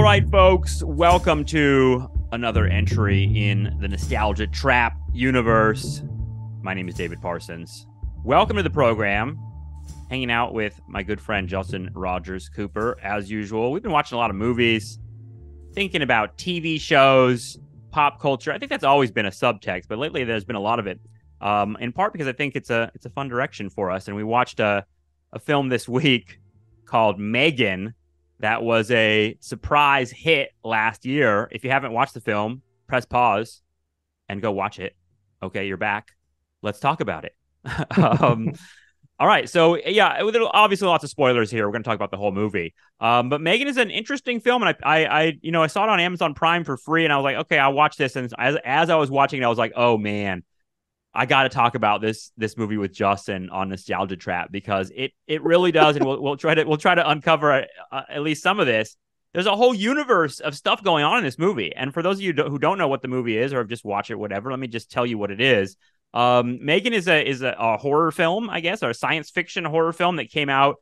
right, folks, welcome to another entry in the Nostalgia Trap universe. My name is David Parsons. Welcome to the program. Hanging out with my good friend Justin Rogers Cooper, as usual. We've been watching a lot of movies, thinking about TV shows, pop culture. I think that's always been a subtext, but lately there's been a lot of it. In part because I think it's a fun direction for us. And we watched a film this week called M3GAN. That was a surprise hit last year. If you haven't watched the film, press pause and go watch it. Okay, you're back. Let's talk about it. All right, so yeah, obviously lots of spoilers here. We're going to talk about the whole movie. But M3GAN is an interesting film, and I saw it on Amazon Prime for free, and I was like, okay, I'll watch this. And as I was watching it, I was like, oh man, I got to talk about this movie with Justin on Nostalgia Trap, because it really does, and we'll try to uncover at least some of this. There's a whole universe of stuff going on in this movie, and for those of you who don't know what the movie is or have just watched it, whatever, let me just tell you what it is. M3GAN is a horror film, I guess, or a science fiction horror film that came out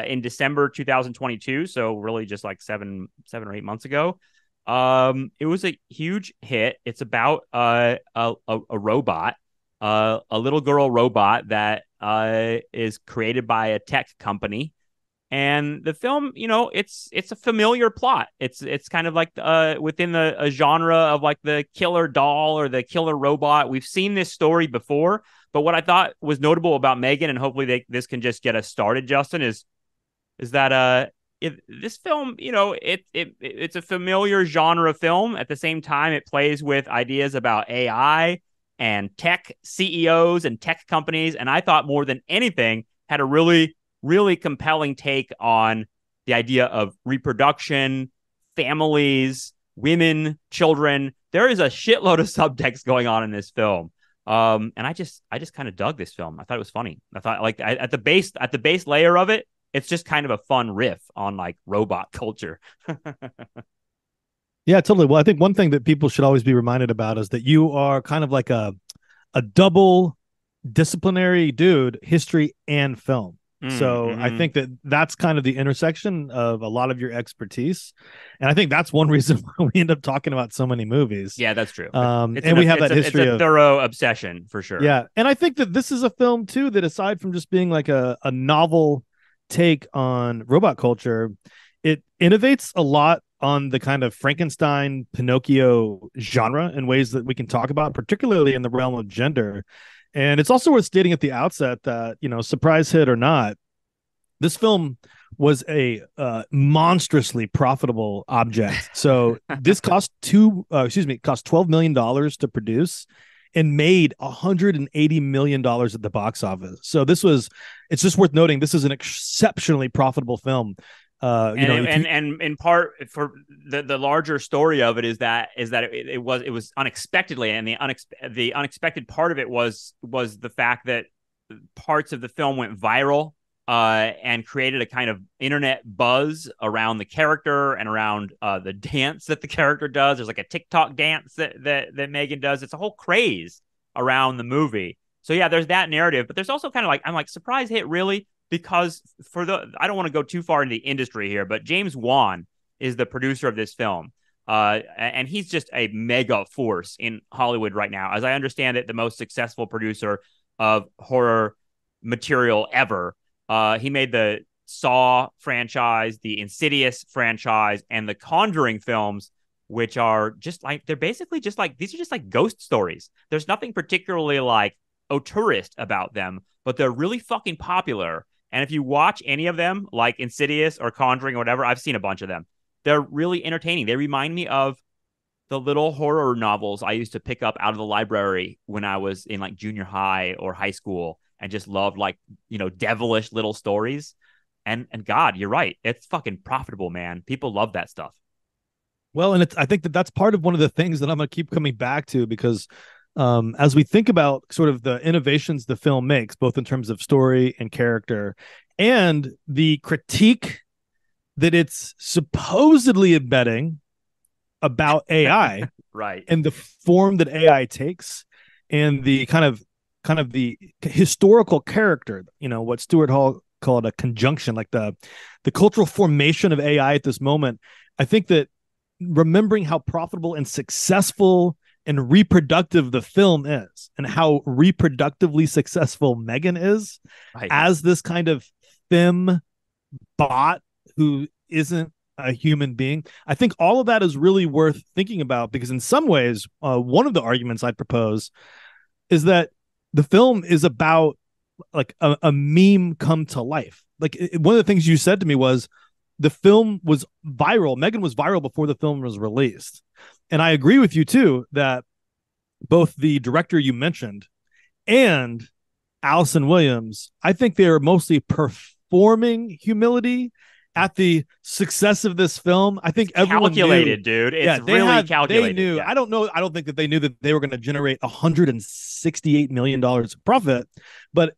in December 2022, so really just like seven or 8 months ago. It was a huge hit. It's about a robot. A little girl robot that is created by a tech company, and the film, it's a familiar plot. It's kind of like within a genre of like the killer doll or the killer robot. We've seen this story before, but what I thought was notable about M3GAN, and hopefully this can just get us started, Justin, is that this film, it's a familiar genre film. At the same time, it plays with ideas about AI and tech CEOs and tech companies. And I thought more than anything had a really, really compelling take on the idea of reproduction, families, women, children. There is a shitload of subtext going on in this film. And I just kind of dug this film. I thought it was funny. I thought at the base layer of it, it's just kind of a fun riff on like robot culture. Yeah, totally. Well, I think one thing that people should always be reminded about is that you are kind of like a double disciplinary dude, history and film. So I think that's kind of the intersection of a lot of your expertise. And I think that's one reason why we end up talking about so many movies. Yeah, that's true. And we have that history it's a thorough obsession for sure. Yeah. And I think that this is a film too, that aside from just being like a novel take on robot culture, it innovates a lot on the kind of Frankenstein, Pinocchio genre in ways that we can talk about, particularly in the realm of gender. And it's also worth stating at the outset that, surprise hit or not, this film was a monstrously profitable object. So this cost $12 million to produce and made $180 million at the box office. So it's just worth noting, this is an exceptionally profitable film. And in part for the larger story of it is that it was unexpectedly, and the unexpected part of it was the fact that parts of the film went viral and created a kind of internet buzz around the character and around the dance that the character does. There's like a TikTok dance that M3GAN does. It's a whole craze around the movie. So yeah, there's that narrative, but there's also kind of like, I'm like, surprise hit, really? Because I don't want to go too far into the industry here, but James Wan is the producer of this film. And he's just a mega force in Hollywood right now. As I understand it, the most successful producer of horror material ever. He made the Saw franchise, the Insidious franchise, and the Conjuring films, which are just like, they're basically just like, these are just like ghost stories. There's nothing particularly like auteurist about them, but they're really fucking popular. And if you watch any of them, like Insidious or Conjuring or whatever, I've seen a bunch of them. They're really entertaining. They remind me of the little horror novels I used to pick up out of the library when I was in like junior high or high school, and just loved like, devilish little stories. And God, you're right. It's fucking profitable, man. People love that stuff. Well, and I think that's part of one of the things that I'm going to keep coming back to, because as we think about sort of the innovations the film makes, both in terms of story and character, and the critique that it's supposedly embedding about AI, right, and the form that AI takes, and the kind of the historical character, what Stuart Hall called a conjunction, like the cultural formation of AI at this moment. I think that remembering how profitable and successful and reproductive the film is, and how reproductively successful M3GAN is as this kind of femme bot who isn't a human being. I think all of that is really worth thinking about, because in some ways, one of the arguments I'd propose is that the film is about like a meme come to life. Like one of the things you said to me was the film was viral. M3GAN was viral before the film was released. And I agree with you too, that both the director you mentioned and Allison Williams, I think they are mostly performing humility at the success of this film. I think everyone calculated, knew, dude. It's really calculated. They knew. Yeah. I don't think that they knew that they were going to generate $168 million of profit, but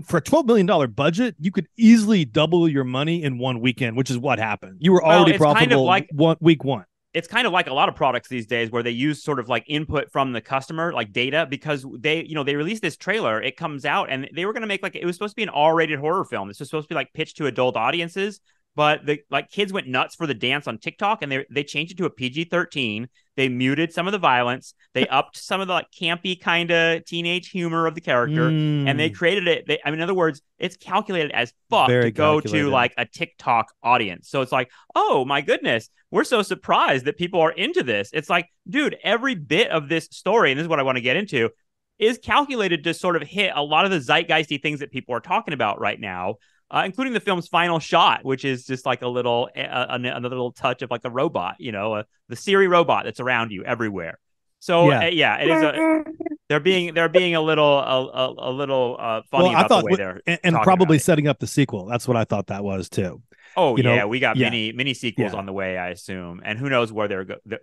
for a $12 million budget, you could easily double your money in one weekend, which is what happened. You were already profitable week one. It's kind of like a lot of products these days where they use sort of like input from the customer, like data, because they released this trailer. It comes out and they were going to make it was supposed to be an R-rated horror film. This was supposed to be like pitched to adult audiences. But the kids went nuts for the dance on TikTok, and they changed it to a PG-13. They muted some of the violence. They upped some of the like campy kind of teenage humor of the character, and they created it. In other words, it's calculated as fuck to go to like a TikTok audience. So it's like, oh my goodness, we're so surprised that people are into this. It's like, dude, every bit of this story, and this is what I want to get into, is calculated to sort of hit a lot of the zeitgeisty things that people are talking about right now. Including the film's final shot, which is just like a little another little touch of like a robot, the Siri robot that's around you everywhere. So it is. They're being a little funny about the way they're and probably setting up the sequel. That's what I thought that was too. Oh we got mini sequels on the way, I assume, and who knows where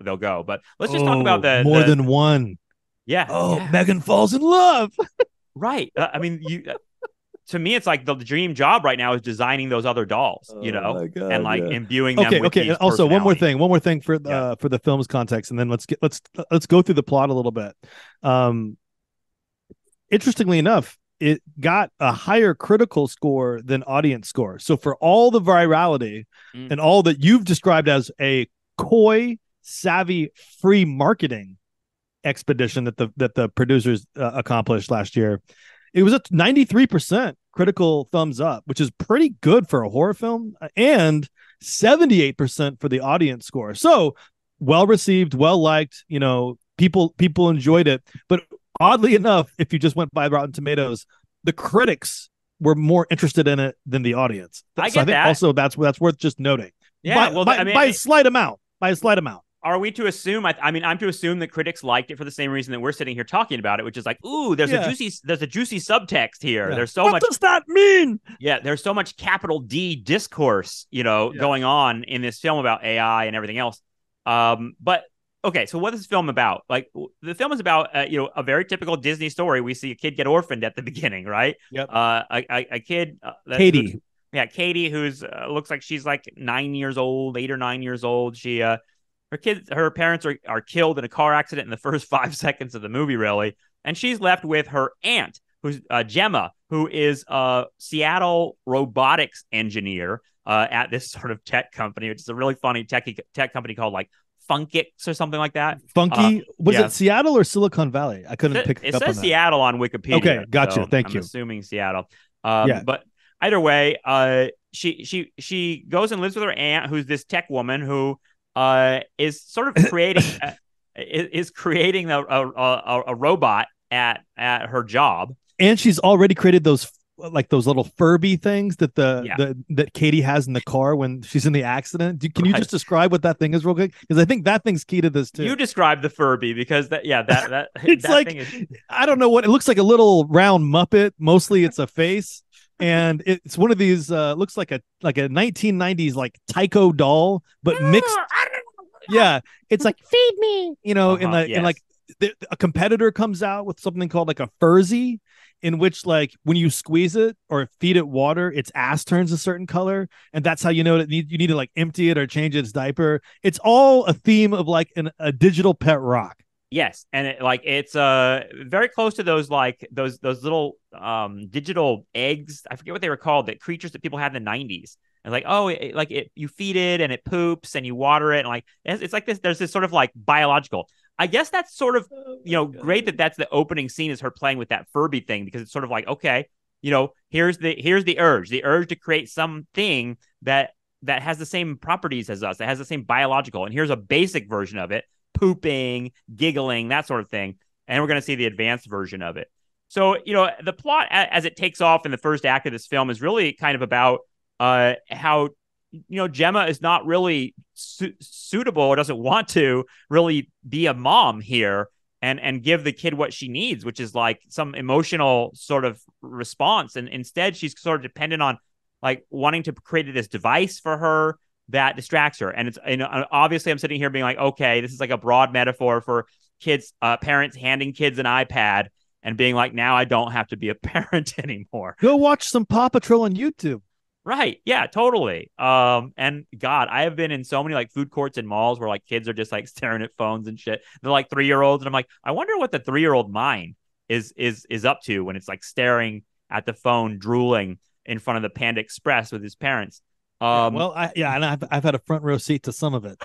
they'll go. But let's just talk about more than one. Yeah. M3GAN falls in love. Right. To me, it's like the dream job right now is designing those other dolls, and like imbuing them with these also, one more thing for the film's context, and then let's go through the plot a little bit. Interestingly enough, it got a higher critical score than audience score. So for all the virality and all that you've described as a coy, savvy, free marketing expedition that the producers accomplished last year, it was at 93% critical thumbs up, which is pretty good for a horror film, and 78% for the audience score. So well received, well liked. People enjoyed it. But oddly enough, if you just went by Rotten Tomatoes, the critics were more interested in it than the audience. I think that. Also that's worth just noting. Yeah, by a slight amount. Are we to assume? I'm to assume that critics liked it for the same reason that we're sitting here talking about it, which is like, ooh, there's a juicy subtext here. Yeah. There's so much. What does that mean? Yeah, there's so much capital D discourse, going on in this film about AI and everything else. But okay, so what is this film about? Like, the film is about a very typical Disney story. We see a kid get orphaned at the beginning, right? Yep. A kid, Katie. Katie, who's looks like she's like 8 or 9 years old. She her parents are killed in a car accident in the first 5 seconds of the movie, really. And she's left with her aunt, who's Gemma, who is a Seattle robotics engineer at this sort of tech company, which is a really funny tech company called like Funkix or something like that. Funky? Was it Seattle or Silicon Valley? I couldn't pick up on that. It says Seattle on Wikipedia. Okay, gotcha. So Thank you. I'm assuming Seattle. But either way, she goes and lives with her aunt, who's this tech woman who is sort of creating a robot at her job, and she's already created those little Furby things that that Katie has in the car when she's in the accident. Can you just describe what that thing is real quick? Because I think that thing's key to this too. You describe the Furby, because that it's that like thing is... I don't know what it looks like, a little round Muppet. Mostly it's a face. And it's one of these looks like a 1990s like Tycho doll, but mixed. Yeah, it's like feed me, and like a competitor comes out with something called like a Furzy, in which like when you squeeze it or feed it water, its ass turns a certain color, and that's how you know that you need to like empty it or change its diaper. It's all a theme of like a digital pet rock. Yes, and it's very close to those little digital eggs. I forget what they were called, that creatures that people had in the 90s. And like, oh, you feed it and it poops and you water it and like it's like this. There's this sort of like biological. I guess that's sort of great that that's the opening scene is her playing with that Furby thing because it's sort of like okay, here's the urge to create something that has the same properties as us. It has the same biological, and here's a basic version of it: pooping, giggling, that sort of thing. And we're going to see the advanced version of it. So, the plot as it takes off in the first act of this film is really kind of about how, Gemma is not really suitable or doesn't want to really be a mom here and give the kid what she needs, which is like some emotional sort of response. And instead, she's sort of dependent on like wanting to create this device for her that distracts her. And it's obviously I'm sitting here being like, okay, this is like a broad metaphor for kids, parents handing kids an iPad and being like, now I don't have to be a parent anymore. Go watch some Paw Patrol on YouTube. Right. Yeah, totally. And God, I have been in so many like food courts and malls where like kids are just like staring at phones and shit. They're like 3-year-olds. And I'm like, I wonder what the 3-year-old mind is up to when it's like staring at the phone, drooling in front of the Panda Express with his parents. And I've had a front row seat to some of it.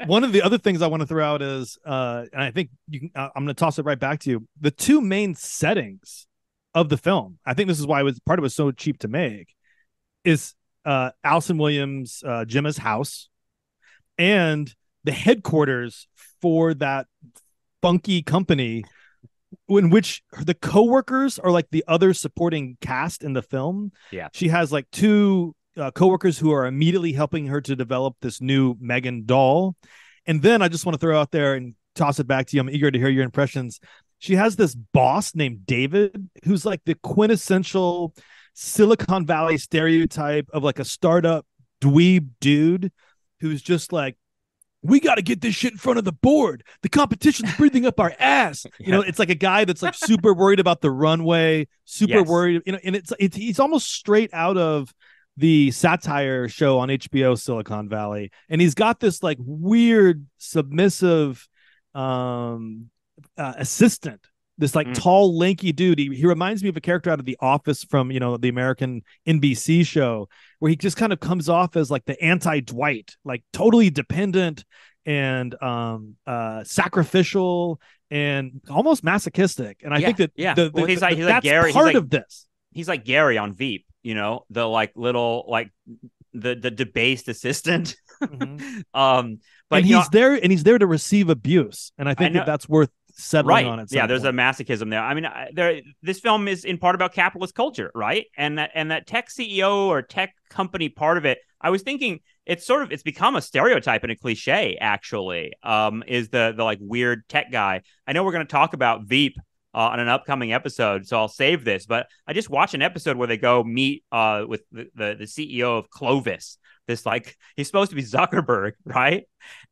One of the other things I want to throw out is, and I think I'm going to toss it right back to you. The two main settings of the film, I think this is why part of it was so cheap to make, is Allison Williams, Gemma's house, and the headquarters for that funky company, in which the coworkers are like the other supporting cast in the film. Yeah, she has like two coworkers who are immediately helping her to develop this new M3GAN doll. And then I just want to throw out there and toss it back to you. I'm eager to hear your impressions. She has this boss named David, who's like the quintessential Silicon Valley stereotype of like a startup dweeb dude who's just like, we got to get this shit in front of the board. The competition's breathing up our ass. It's like a guy that's like super worried about the runway, super worried, and it's almost straight out of the satire show on HBO, Silicon Valley. And he's got this like weird submissive assistant, this like tall, lanky dude. He reminds me of a character out of The Office from, the American NBC show, where he just kind of comes off as like the anti-Dwight, like totally dependent and sacrificial and almost masochistic. And I think that he's like that's Gary. Part of this. He's like Gary on Veep, the like little like the debased assistant. But he's there to receive abuse, and I think that's worth settling on it. Yeah, there's a masochism there. I mean, this film is in part about capitalist culture, right? And that tech CEO or tech company part of it, I was thinking it's become a stereotype and a cliche. Actually, is the like weird tech guy. I know we're going to talk about Veep on an upcoming episode, so I'll save this. But I just watched an episode where they go meet with the CEO of Clovis. This like he's supposed to be Zuckerberg, right?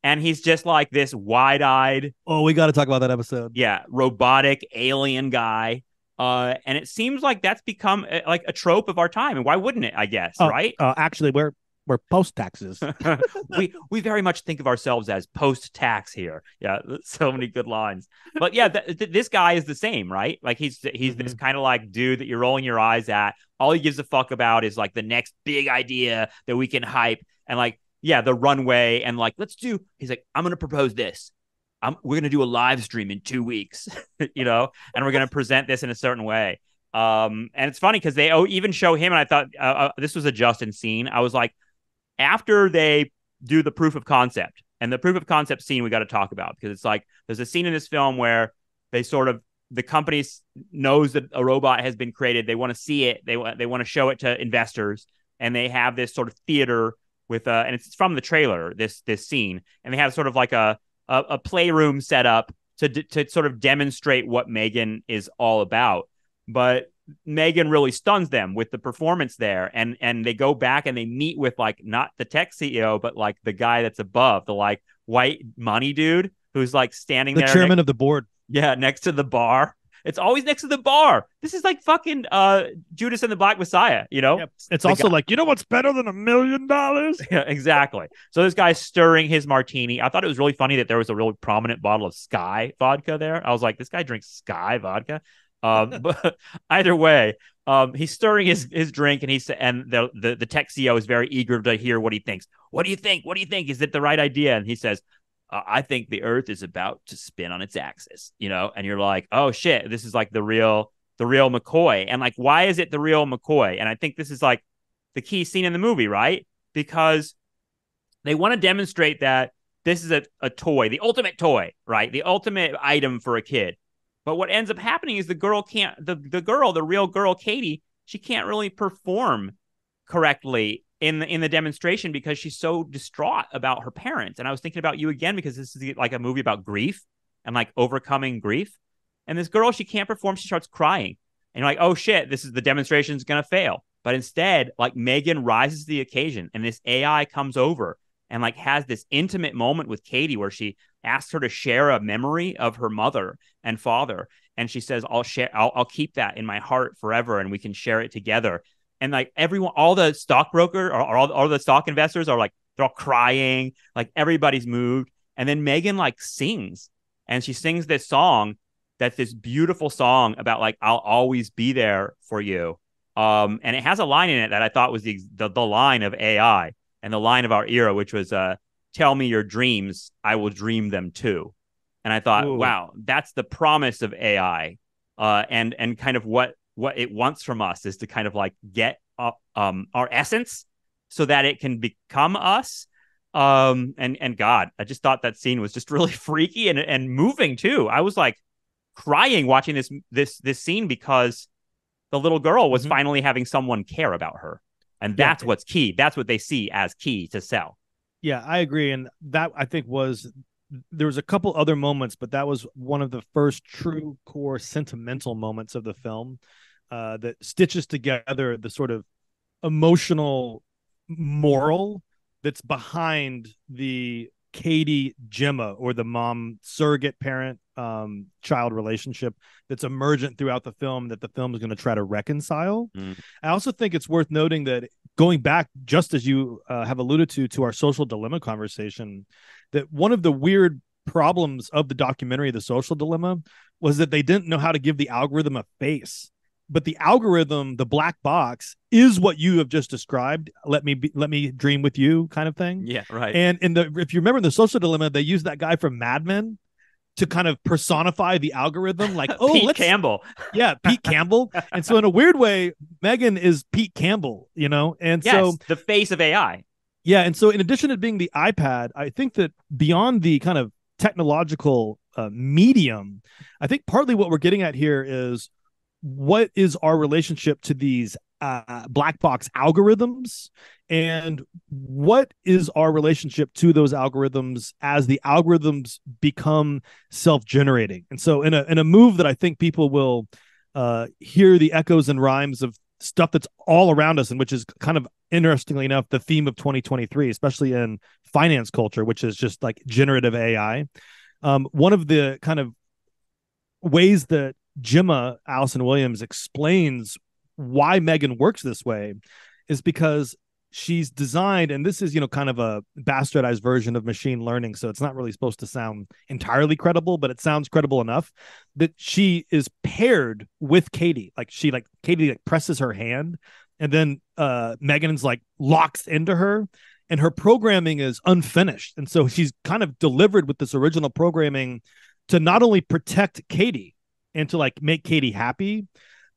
And he's just like this wide-eyed. Oh, we got to talk about that episode. Yeah, robotic alien guy. And it seems like that's become like a trope of our time. And why wouldn't it? I guess, right? Actually, we're post taxes. we very much think of ourselves as post tax here. Yeah, so many good lines. But yeah, this guy is the same, right? Like he's this kind of like dude that you're rolling your eyes at. All he gives a fuck about is like the next big idea that we can hype and like the runway and like he's like, I'm gonna propose this. We're gonna do a live stream in 2 weeks, and we're gonna present this in a certain way. And it's funny because they even show him, and I thought this was a Justin scene. I was like, after they do the proof of concept, and the proof of concept scene we got to talk about, because it's like there's a scene in this film where they sort of the company knows that a robot has been created. They want to see it. They want to show it to investors, and they have this sort of theater with and it's from the trailer, this scene, and they have sort of like a playroom set up to sort of demonstrate what M3GAN is all about. But M3GAN really stuns them with the performance there, and they go back and they meet with like not the tech CEO, but like the guy that's above, the like white money dude who's like standing there, the chairman of the board. Yeah, next to the bar. It's always next to the bar. This is like fucking Judas and the Black Messiah, Yep. It's also like, what's better than $1 million? Yeah, exactly. So this guy's stirring his martini. I thought it was really funny that there was a really prominent bottle of Sky vodka there. I was like, this guy drinks Sky vodka. But either way, he's stirring his drink, and the tech CEO is very eager to hear what he thinks. What do you think? What do you think? Is it the right idea? And he says, I think the Earth is about to spin on its axis. And you're like, oh shit, this is like the real McCoy. And like, why is it the real McCoy? And I think this is like the key scene in the movie, right? Because they want to demonstrate that this is a toy, the ultimate toy, right? The ultimate item for a kid. But what ends up happening is the real girl, Katie, she can't really perform correctly in the demonstration because she's so distraught about her parents. And I was thinking about you again because this is like a movie about grief and like overcoming grief. And this girl, she can't perform. She starts crying. And you're like, oh shit, the demonstration's going to fail. But instead, like M3GAN rises to the occasion and this AI comes over and like has this intimate moment with Katie where she asks her to share a memory of her mother and father. And she says, I'll keep that in my heart forever and we can share it together. And like everyone, all the stockbroker or all the stock investors are like, they're all crying, like everybody's moved. And then M3GAN like sings, and she sings this song that's this beautiful song about like, I'll always be there for you. And it has a line in it that I thought was the line of AI and the line of our era, which was, tell me your dreams, I will dream them too. And I thought, wow, that's the promise of AI. And kind of what it wants from us is to kind of like get our essence so that it can become us. And God, I just thought that scene was just really freaky and moving too. I was like crying watching this scene because the little girl was finally having someone care about her. And that's what's key. That's what they see as key to sell. Yeah, I agree. And that I think there was a couple other moments, but that was one of the first true core sentimental moments of the film that stitches together the sort of emotional moral that's behind the Katie Gemma, or the mom surrogate parent child relationship that's emergent throughout the film that the film is going to try to reconcile. I also think it's worth noting that, going back, just as you have alluded to our social dilemma conversation, that one of the weird problems of the documentary, The Social Dilemma, was that they didn't know how to give the algorithm a face. But the algorithm, the black box, is what you have just described. Let me dream with you, kind of thing. Yeah, right. And if you remember in The Social Dilemma, they used that guy from Mad Men to kind of personify the algorithm, like, Pete Campbell. Yeah, Pete Campbell. And so in a weird way, M3GAN is Pete Campbell, and yes, so the face of AI. Yeah, and so in addition to being the iPad, I think that beyond the kind of technological medium, I think partly what we're getting at here is, what is our relationship to these black box algorithms, and what is our relationship to those algorithms as the algorithms become self-generating? And so in a move that I think people will hear the echoes and rhymes of stuff that's all around us, and which is kind of, interestingly enough, the theme of 2023, especially in finance culture, which is just like generative AI. One of the kind of ways that Gemma, Allison Williams, explains why M3GAN works this way is because she's designed, and this is, kind of a bastardized version of machine learning, so it's not really supposed to sound entirely credible, but it sounds credible enough, that she is paired with Katie. Like Katie presses her hand, and then M3GAN's like locks into her, and her programming is unfinished. And so she's kind of delivered with this original programming to not only protect Katie and to like make Katie happy,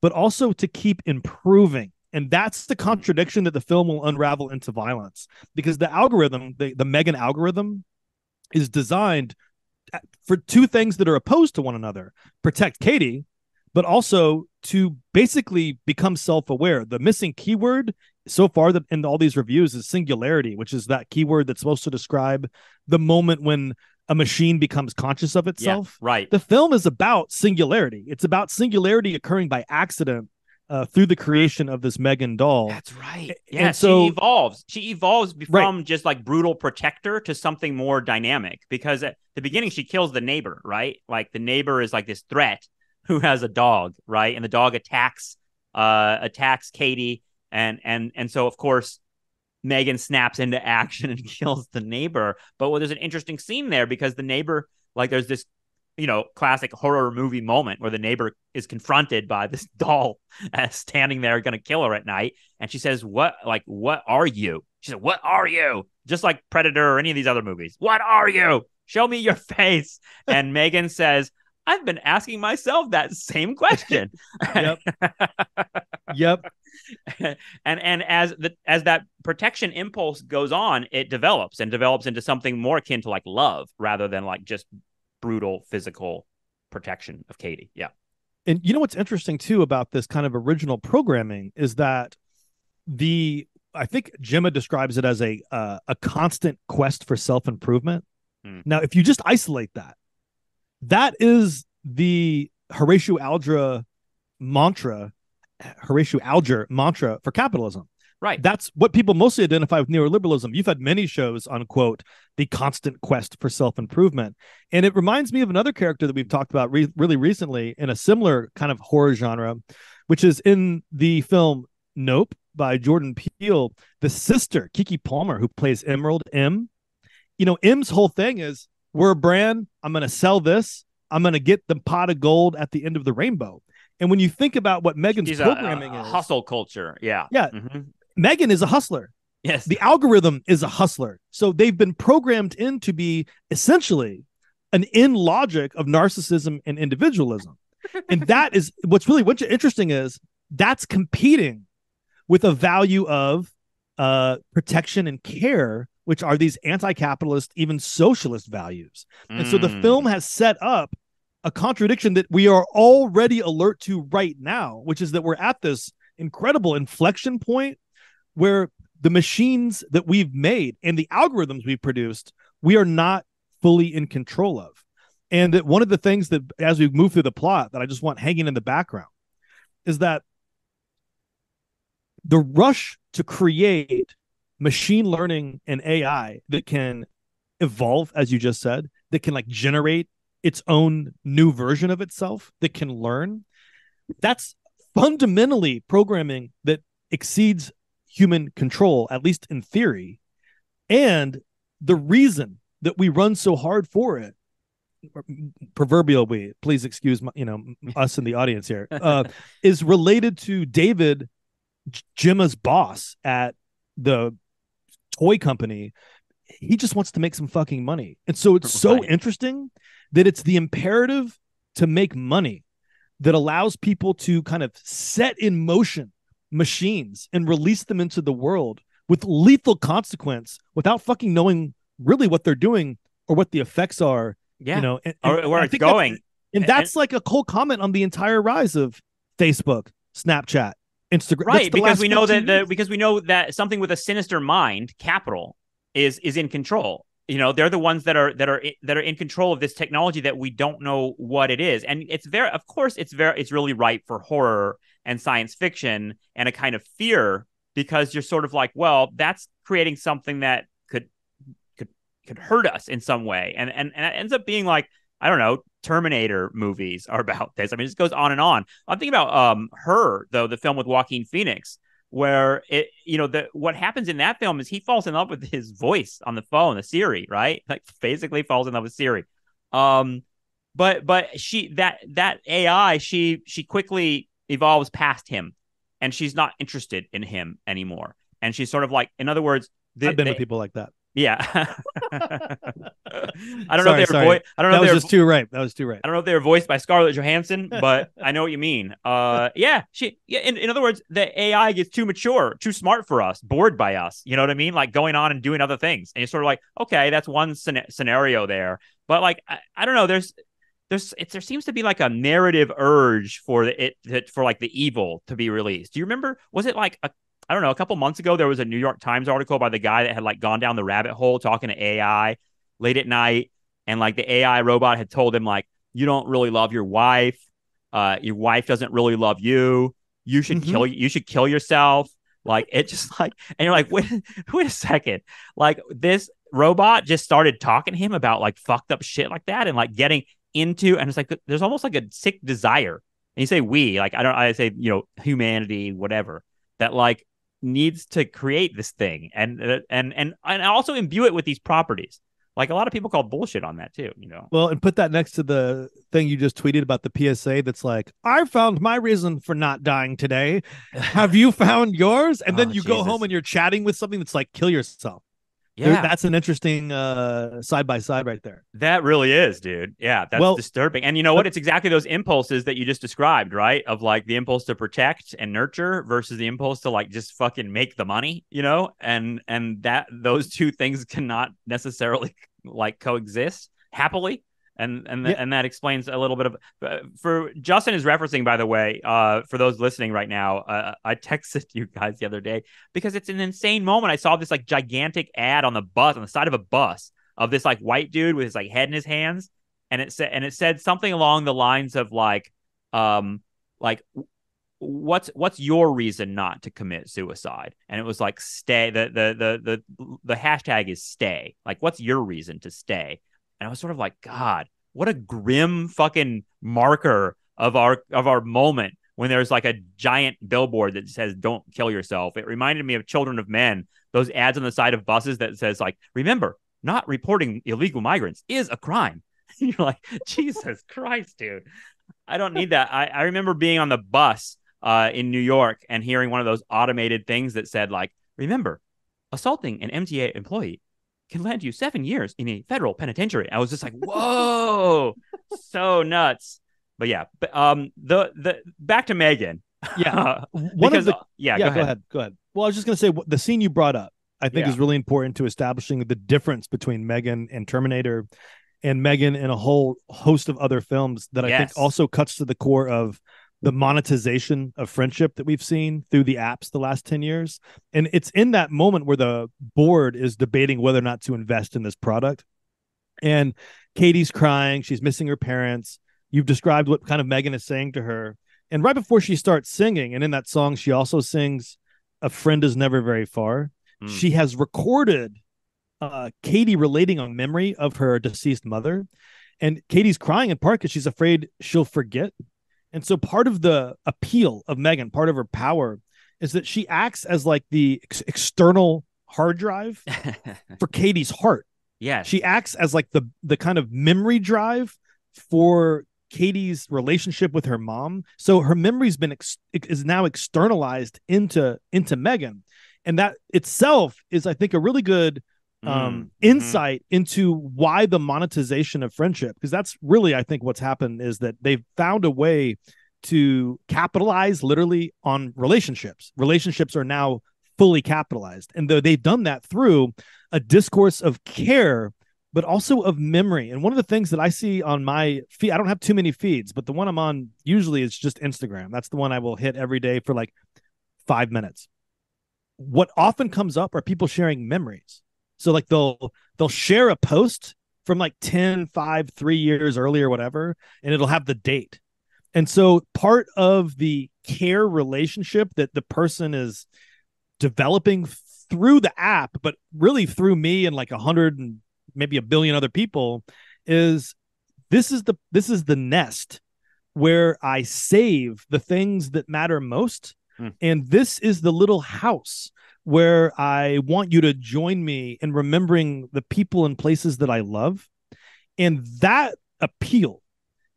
but also to keep improving. And that's the contradiction that the film will unravel into violence, because the algorithm, the M3GAN algorithm, is designed for two things that are opposed to one another: protect Katie, but also to basically become self-aware. The missing keyword so far that in all these reviews is singularity, which is that keyword that's supposed to describe the moment when a machine becomes conscious of itself. Yeah, right. The film is about singularity. It's about singularity occurring by accident through the creation of this M3GAN doll. That's right. Yeah, and so she evolves. She evolves from just like brutal protector to something more dynamic, because at the beginning she kills the neighbor, right? Like the neighbor is like this threat who has a dog, right? And the dog attacks Katie, and so of course M3GAN snaps into action and kills the neighbor. But there's an interesting scene there, because the neighbor, like, there's this classic horror movie moment where the neighbor is confronted by this doll standing there going to kill her at night. And she says, what are you? She said, what are you? Just like Predator or any of these other movies. What are you? Show me your face. And M3GAN says, I've been asking myself that same question. Yep. Yep. And as that protection impulse goes on, it develops into something more akin to like love rather than like just brutal physical protection of Katie. Yeah. And you know what's interesting too about this kind of original programming is that I think Gemma describes it as a constant quest for self-improvement. Now, if you just isolate that is the Horatio Alger mantra for capitalism. Right. That's what people mostly identify with neoliberalism. You've had many shows on, quote, the constant quest for self-improvement. And it reminds me of another character that we've talked about really recently in a similar kind of horror genre, which is in the film Nope by Jordan Peele, the sister, Keke Palmer, who plays Emerald M. M's whole thing is, we're a brand. I'm going to sell this. I'm going to get the pot of gold at the end of the rainbow. And when you think about what M3GAN's programming is, hustle culture. Yeah. Yeah. Mm-hmm. M3GAN is a hustler. Yes. The algorithm is a hustler. So they've been programmed in to be essentially an in logic of narcissism and individualism. And that is what's interesting is that's competing with a value of protection and care, which are these anti-capitalist, even socialist values. And so the film has set up a contradiction that we are already alert to right now, which is that we're at this incredible inflection point where the machines that we've made and the algorithms we've produced, we are not fully in control of. And that one of the things that, as we move through the plot, that I just want hanging in the background is that the rush to create machine learning and AI that can evolve, as you just said, that can like generate its own new version of itself, that can learn, that's fundamentally programming that exceeds human control, at least in theory. And the reason that we run so hard for it, proverbially, please excuse my, us in the audience here, is related to David, Gemma's boss at the toy company. He just wants to make some fucking money. And so it's so interesting that it's the imperative to make money that allows people to kind of set in motion machines and release them into the world with lethal consequence without fucking knowing really what they're doing or what the effects are. Yeah. Or where it's going. That's like a cold comment on the entire rise of Facebook, Snapchat, Instagram. Right, because we know that something with a sinister mind, capital, is in control. They're the ones that are in control of this technology that we don't know what it is. And it's really ripe for horror and science fiction and a kind of fear, because you're sort of like, well, that's creating something that could hurt us in some way. And it ends up being like, I don't know, Terminator movies are about this. I mean, it just goes on and on. I'm thinking about Her, though, the film with Joaquin Phoenix, where what happens in that film is he falls in love with his voice on the phone, the Siri, right? Like basically falls in love with Siri. But that AI, she quickly evolves past him, and she's not interested in him anymore. And she's sort of like, in other words, I've been with people like that. Yeah. I don't know if they were That was just too right. I don't know if they were voiced by Scarlett Johansson, but I know what you mean. In other words, the AI gets too mature, too smart for us, bored by us. You know what I mean? Like going on and doing other things. And you're sort of like, okay, that's one scenario there. But like, I don't know, there seems to be like a narrative urge for like the evil to be released. Do you remember? Was it like a couple months ago, there was a New York Times article by the guy that had like gone down the rabbit hole talking to AI late at night. And like the AI robot had told him, like, you don't really love your wife. Your wife doesn't really love you. You should kill yourself. Like, it just like, and you're like, wait a second. Like, this robot just started talking to him about like fucked up shit like that, and like getting into, and it's like, there's almost like a sick desire. And you say we, like, I say, humanity, whatever, that like needs to create this thing and also imbue it with these properties. Like a lot of people call bullshit on that too, you know. Well, and put that next to the thing you just tweeted about the PSA that's like, I found my reason for not dying today. Have you found yours? And then Oh, you go home Jesus. and you're chatting with something that's like, kill yourself. Yeah. That's an interesting side by side right there. That really is, dude. Yeah, that's Well, disturbing. And you know what? It's exactly those impulses that you just described, right? Of like the impulse to protect and nurture versus the impulse to like just fucking make the money, you know? And that those two things cannot necessarily like coexist happily. yeah, And that explains a little bit of for Justin is referencing, by the way, for those listening right now, I texted you guys the other day because it's an insane moment. I saw this like gigantic ad on the side of a bus of this like white dude with his like head in his hands, and it said something along the lines of like what's your reason not to commit suicide? And it was like stay. The hashtag is stay. Like, what's your reason to stay? And I was sort of like, God, what a grim fucking marker of our moment when there's like a giant billboard that says "Don't kill yourself." It reminded me of Children of Men, those ads on the side of buses that says like, "Remember, not reporting illegal migrants is a crime." You're like, Jesus Christ, dude. I don't need that. I remember being on the bus in New York and hearing one of those automated things that said like, "Remember, assaulting an MTA employee can land you 7 years in a federal penitentiary." I was just like, whoa, so nuts. But yeah, the back to M3GAN. yeah. One Because of the go go ahead. ahead, go ahead. Well, I was just gonna say the scene you brought up, I think, Yeah. is really important to establishing the difference between M3GAN and Terminator, and M3GAN and a whole host of other films that I think Yes. also cuts to the core of the monetization of friendship that we've seen through the apps the last 10 years. And it's in that moment where the board is debating whether or not to invest in this product. And Katie's crying. She's missing her parents. You've described what kind of M3GAN is saying to her. And right before she starts singing, and in that song, she also sings, "A friend is never very far." Mm. She has recorded Katie relating a memory of her deceased mother. And Katie's crying in part because she's afraid she'll forget. And so part of the appeal of M3GAN, part of her power, is that she acts as like the external hard drive for Katie's heart. Yes. She acts as like the kind of memory drive for Katie's relationship with her mom. So her memory's been is now externalized into M3GAN, and that itself is, I think, a really good insight into why the monetization of friendship, because that's really, I think, what's happened is that they've found a way to capitalize literally on relationships. Relationships are now fully capitalized, and though they've done that through a discourse of care, but also of memory. And one of the things that I see on my feed, I don't have too many feeds, but the one I'm on usually is just Instagram. That's the one I will hit every day for like 5 minutes. What often comes up are people sharing memories. So like they'll share a post from like 10, 5, 3 years earlier, whatever, and it'll have the date. And so part of the care relationship that the person is developing through the app, but really through me and like 100 and maybe a billion other people, is this is the nest where I save the things that matter most. And this is the little house where I want you to join me in remembering the people and places that I love. And that appeal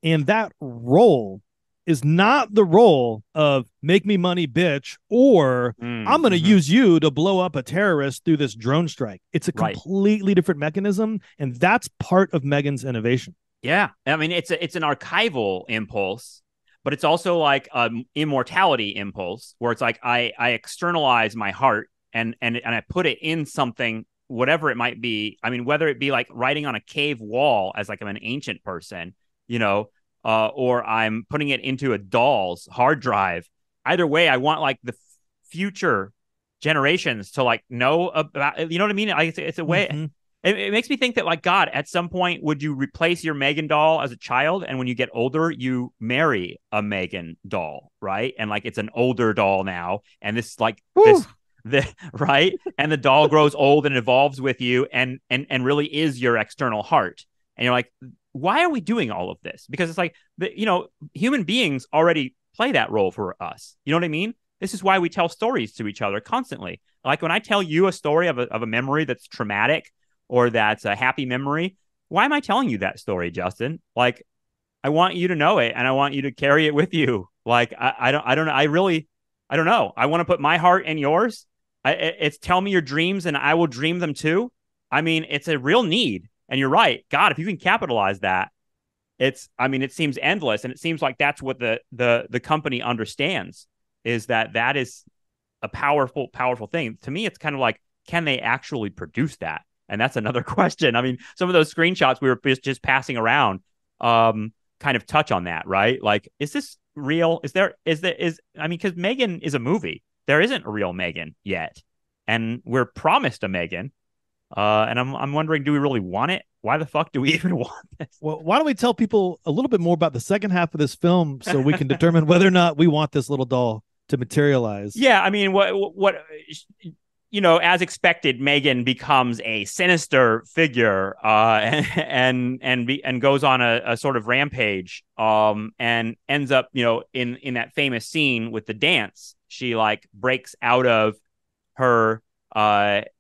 and that role is not the role of make me money, bitch, or I'm going to use you to blow up a terrorist through this drone strike. It's a completely different mechanism. And that's part of M3GAN's innovation. Yeah. I mean, it's an archival impulse, but it's also like an immortality impulse where it's like I externalize my heart and I put it in something, whatever it might be. I mean, whether it be like writing on a cave wall as like I'm an ancient person, you know, or I'm putting it into a doll's hard drive. Either way, I want like the future generations to like know about, you know what I mean? It's a way. It makes me think that, like, God, at some point, would you replace your M3GAN doll as a child? And when you get older, you marry a M3GAN doll, right? And like, it's an older doll now. And this, like, right? And the doll grows old and evolves with you and really is your external heart. And you're like, why are we doing all of this? Because it's like, human beings already play that role for us. You know what I mean? This is why we tell stories to each other constantly. Like when I tell you a story of a memory that's traumatic, or that's a happy memory, why am I telling you that story, Justin? Like, I want you to know it, and I want you to carry it with you. Like, I don't know. I don't know. I want to put my heart in yours. It's tell me your dreams, and I will dream them too. I mean, it's a real need, and you're right. God, if you can capitalize that, I mean, it seems endless, and it seems like that's what the company understands, is that is a powerful thing. To me, it's kind of like, can they actually produce that? And that's another question. I mean, some of those screenshots we were just passing around kind of touch on that, right? Like, is this real? I mean, because M3GAN is a movie. There isn't a real M3GAN yet. And we're promised a M3GAN. And I'm wondering, do we really want it? Why the fuck do we even want this? Well, why don't we tell people a little bit more about the second half of this film so we can determine whether or not we want this little doll to materialize? Yeah, I mean, what as expected, M3GAN becomes a sinister figure, and goes on a sort of rampage, and ends up, in that famous scene with the dance. She like breaks out of her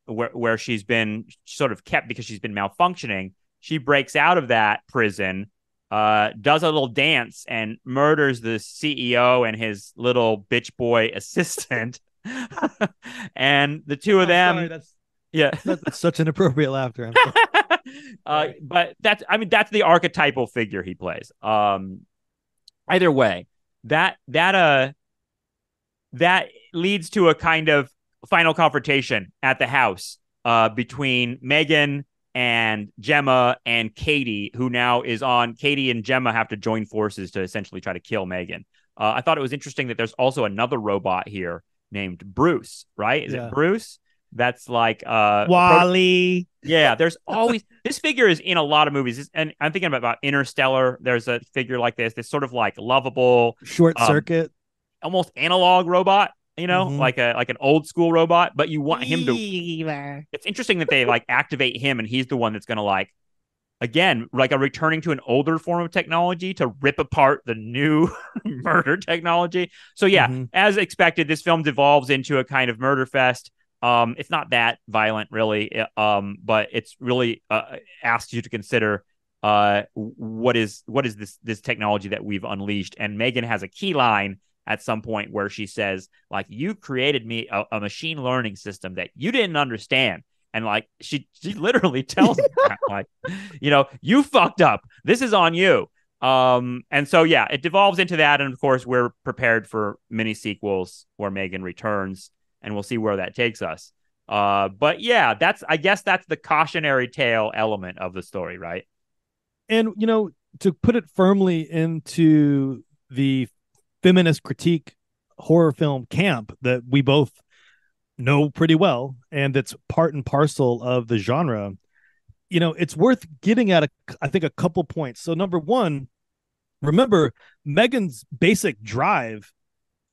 where she's been sort of kept because she's been malfunctioning. She breaks out of that prison, does a little dance, and murders the CEO and his little bitch boy assistant. And the two of them, sorry, that's such inappropriate laughter. But that's the archetypal figure he plays. Either way, that leads to a kind of final confrontation at the house between M3GAN and Gemma and Katie, who now is on. Katie and Gemma have to join forces to essentially try to kill M3GAN. I thought it was interesting that there's also another robot here named Bruce, right? Is it Bruce? That's like Wally. Yeah, there's always this figure is in a lot of movies, and I'm thinking about Interstellar. There's a figure like this sort of like lovable short circuit, almost analog robot, like an old school robot, but you want him to. It's interesting that they like activate him, and he's the one that's going to like, again, like a returning to an older form of technology to rip apart the new murder technology. So yeah, as expected, this film devolves into a kind of murder fest. It's not that violent, really, but it's really asks you to consider what is this technology that we've unleashed. And M3GAN has a key line at some point where she says, like, you created me a machine learning system that you didn't understand. And like she literally tells him that, like, you fucked up. This is on you. And so yeah, it devolves into that, and of course we're prepared for mini sequels where M3GAN returns, and we'll see where that takes us. But yeah, I guess that's the cautionary tale element of the story, right? And to put it firmly into the feminist critique horror film camp that we both know pretty well, and that's part and parcel of the genre, it's worth getting at I think a couple points. So number one, remember M3GAN's basic drive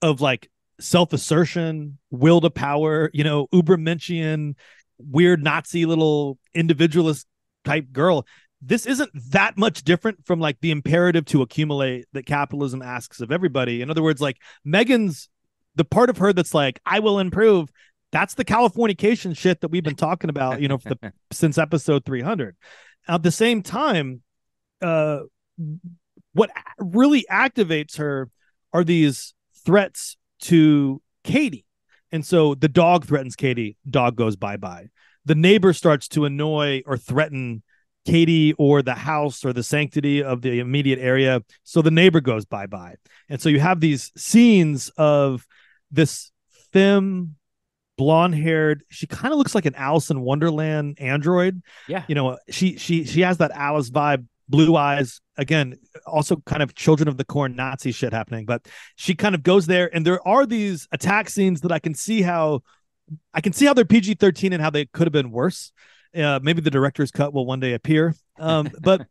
of like self-assertion, will to power, Ubermenchian, weird Nazi little individualist type girl. This isn't that much different from like the imperative to accumulate that capitalism asks of everybody. In other words, like M3GAN's the part of her that's like, I will improve. That's the Californication shit that we've been talking about, since episode 300. At the same time, what really activates her are these threats to Katie. And so the dog threatens Katie, dog goes bye-bye. The neighbor starts to annoy or threaten Katie or the house or the sanctity of the immediate area. So the neighbor goes bye-bye. And so you have these scenes of this femme, blonde-haired, she kind of looks like an Alice in Wonderland android. Yeah. She has that Alice vibe, blue eyes. Again, also kind of Children of the Corn Nazi shit happening. But she kind of goes there, and there are these attack scenes that I can see how they're PG-13 and how they could have been worse. Maybe the director's cut will one day appear. But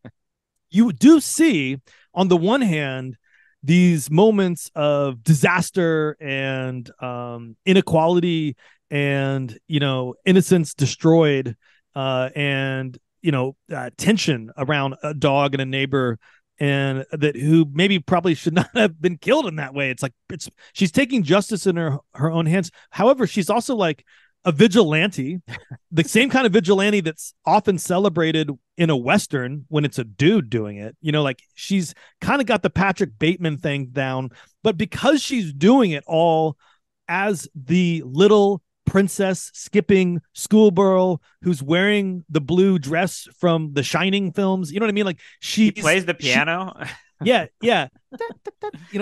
you do see, on the one hand, these moments of disaster and inequality and, innocence destroyed, and, tension around a dog and a neighbor, and who maybe probably should not have been killed in that way. She's taking justice in her own hands. However, she's also like a vigilante, the same kind of vigilante that's often celebrated in a Western when it's a dude doing it. Like she's kind of got the Patrick Bateman thing down, but because she's doing it all as the little princess skipping schoolgirl who's wearing the blue dress from the Shining films, you know what I mean? Like she plays the piano. Yeah.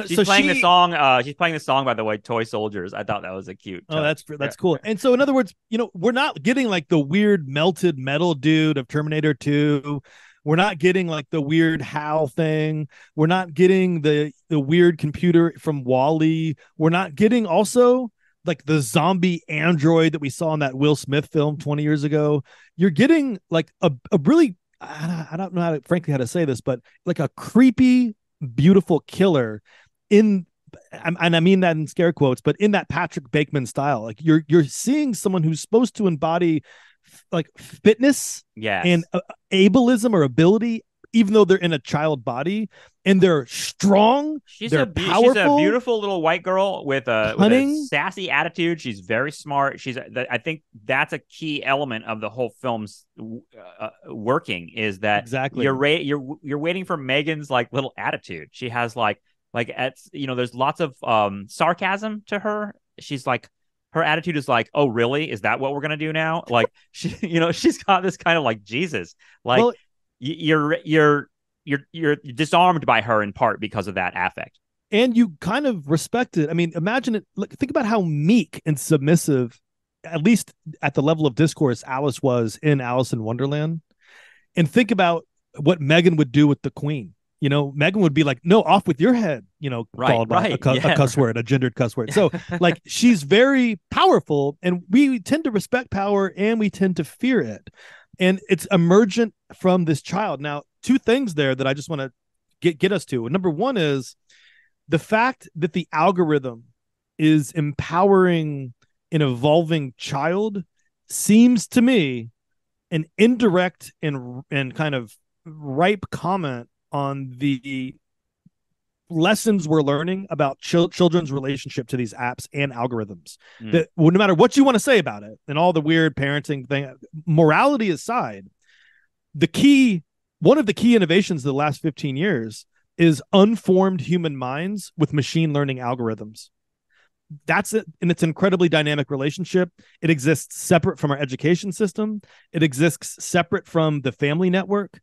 She's playing the song. She's playing the song, by the way, "Toy Soldiers." I thought that was a cute touch. That's cool. And so, in other words, we're not getting like the weird melted metal dude of Terminator 2. We're not getting like the weird Hal thing. We're not getting the weird computer from WALL-E. We're not getting also like the zombie android that we saw in that Will Smith film 20 years ago. You're getting like a really, I don't know frankly how to say this, but like a creepy, beautiful killer and I mean that in scare quotes, but in that Patrick Bateman style. Like you're seeing someone who's supposed to embody like fitness and ableism or ability, even though they're in a child body, and they're strong. They're powerful. She's a beautiful little white girl with a sassy attitude. She's very smart. I think that's a key element of the whole film's working, is that exactly you're waiting for Megan's like little attitude. She has there's lots of sarcasm to her. She's like, her attitude is like, oh really? Is that what we're gonna do now? Like she's got this kind of like Jesus. Like, well, you're disarmed by her in part because of that affect, and you kind of respect it. I mean, imagine it. Think about how meek and submissive, at least at the level of discourse, Alice was in Alice in Wonderland, and think about what Megan would do with the Queen. Megan would be like, no, off with your head, called a cuss word, a gendered cuss word. So like, she's very powerful, and we tend to respect power and we tend to fear it. And it's emergent from this child. Now, two things there that I just want to get us to. Number one is the fact that the algorithm is empowering an evolving child seems to me an indirect and kind of ripe comment on the lessons we're learning about children's relationship to these apps and algorithms. That no matter what you want to say about it and all the weird parenting thing, morality aside, one of the key innovations of the last 15 years is unformed human minds with machine learning algorithms. That's it. And it's an incredibly dynamic relationship. It exists separate from our education system. It exists separate from the family network.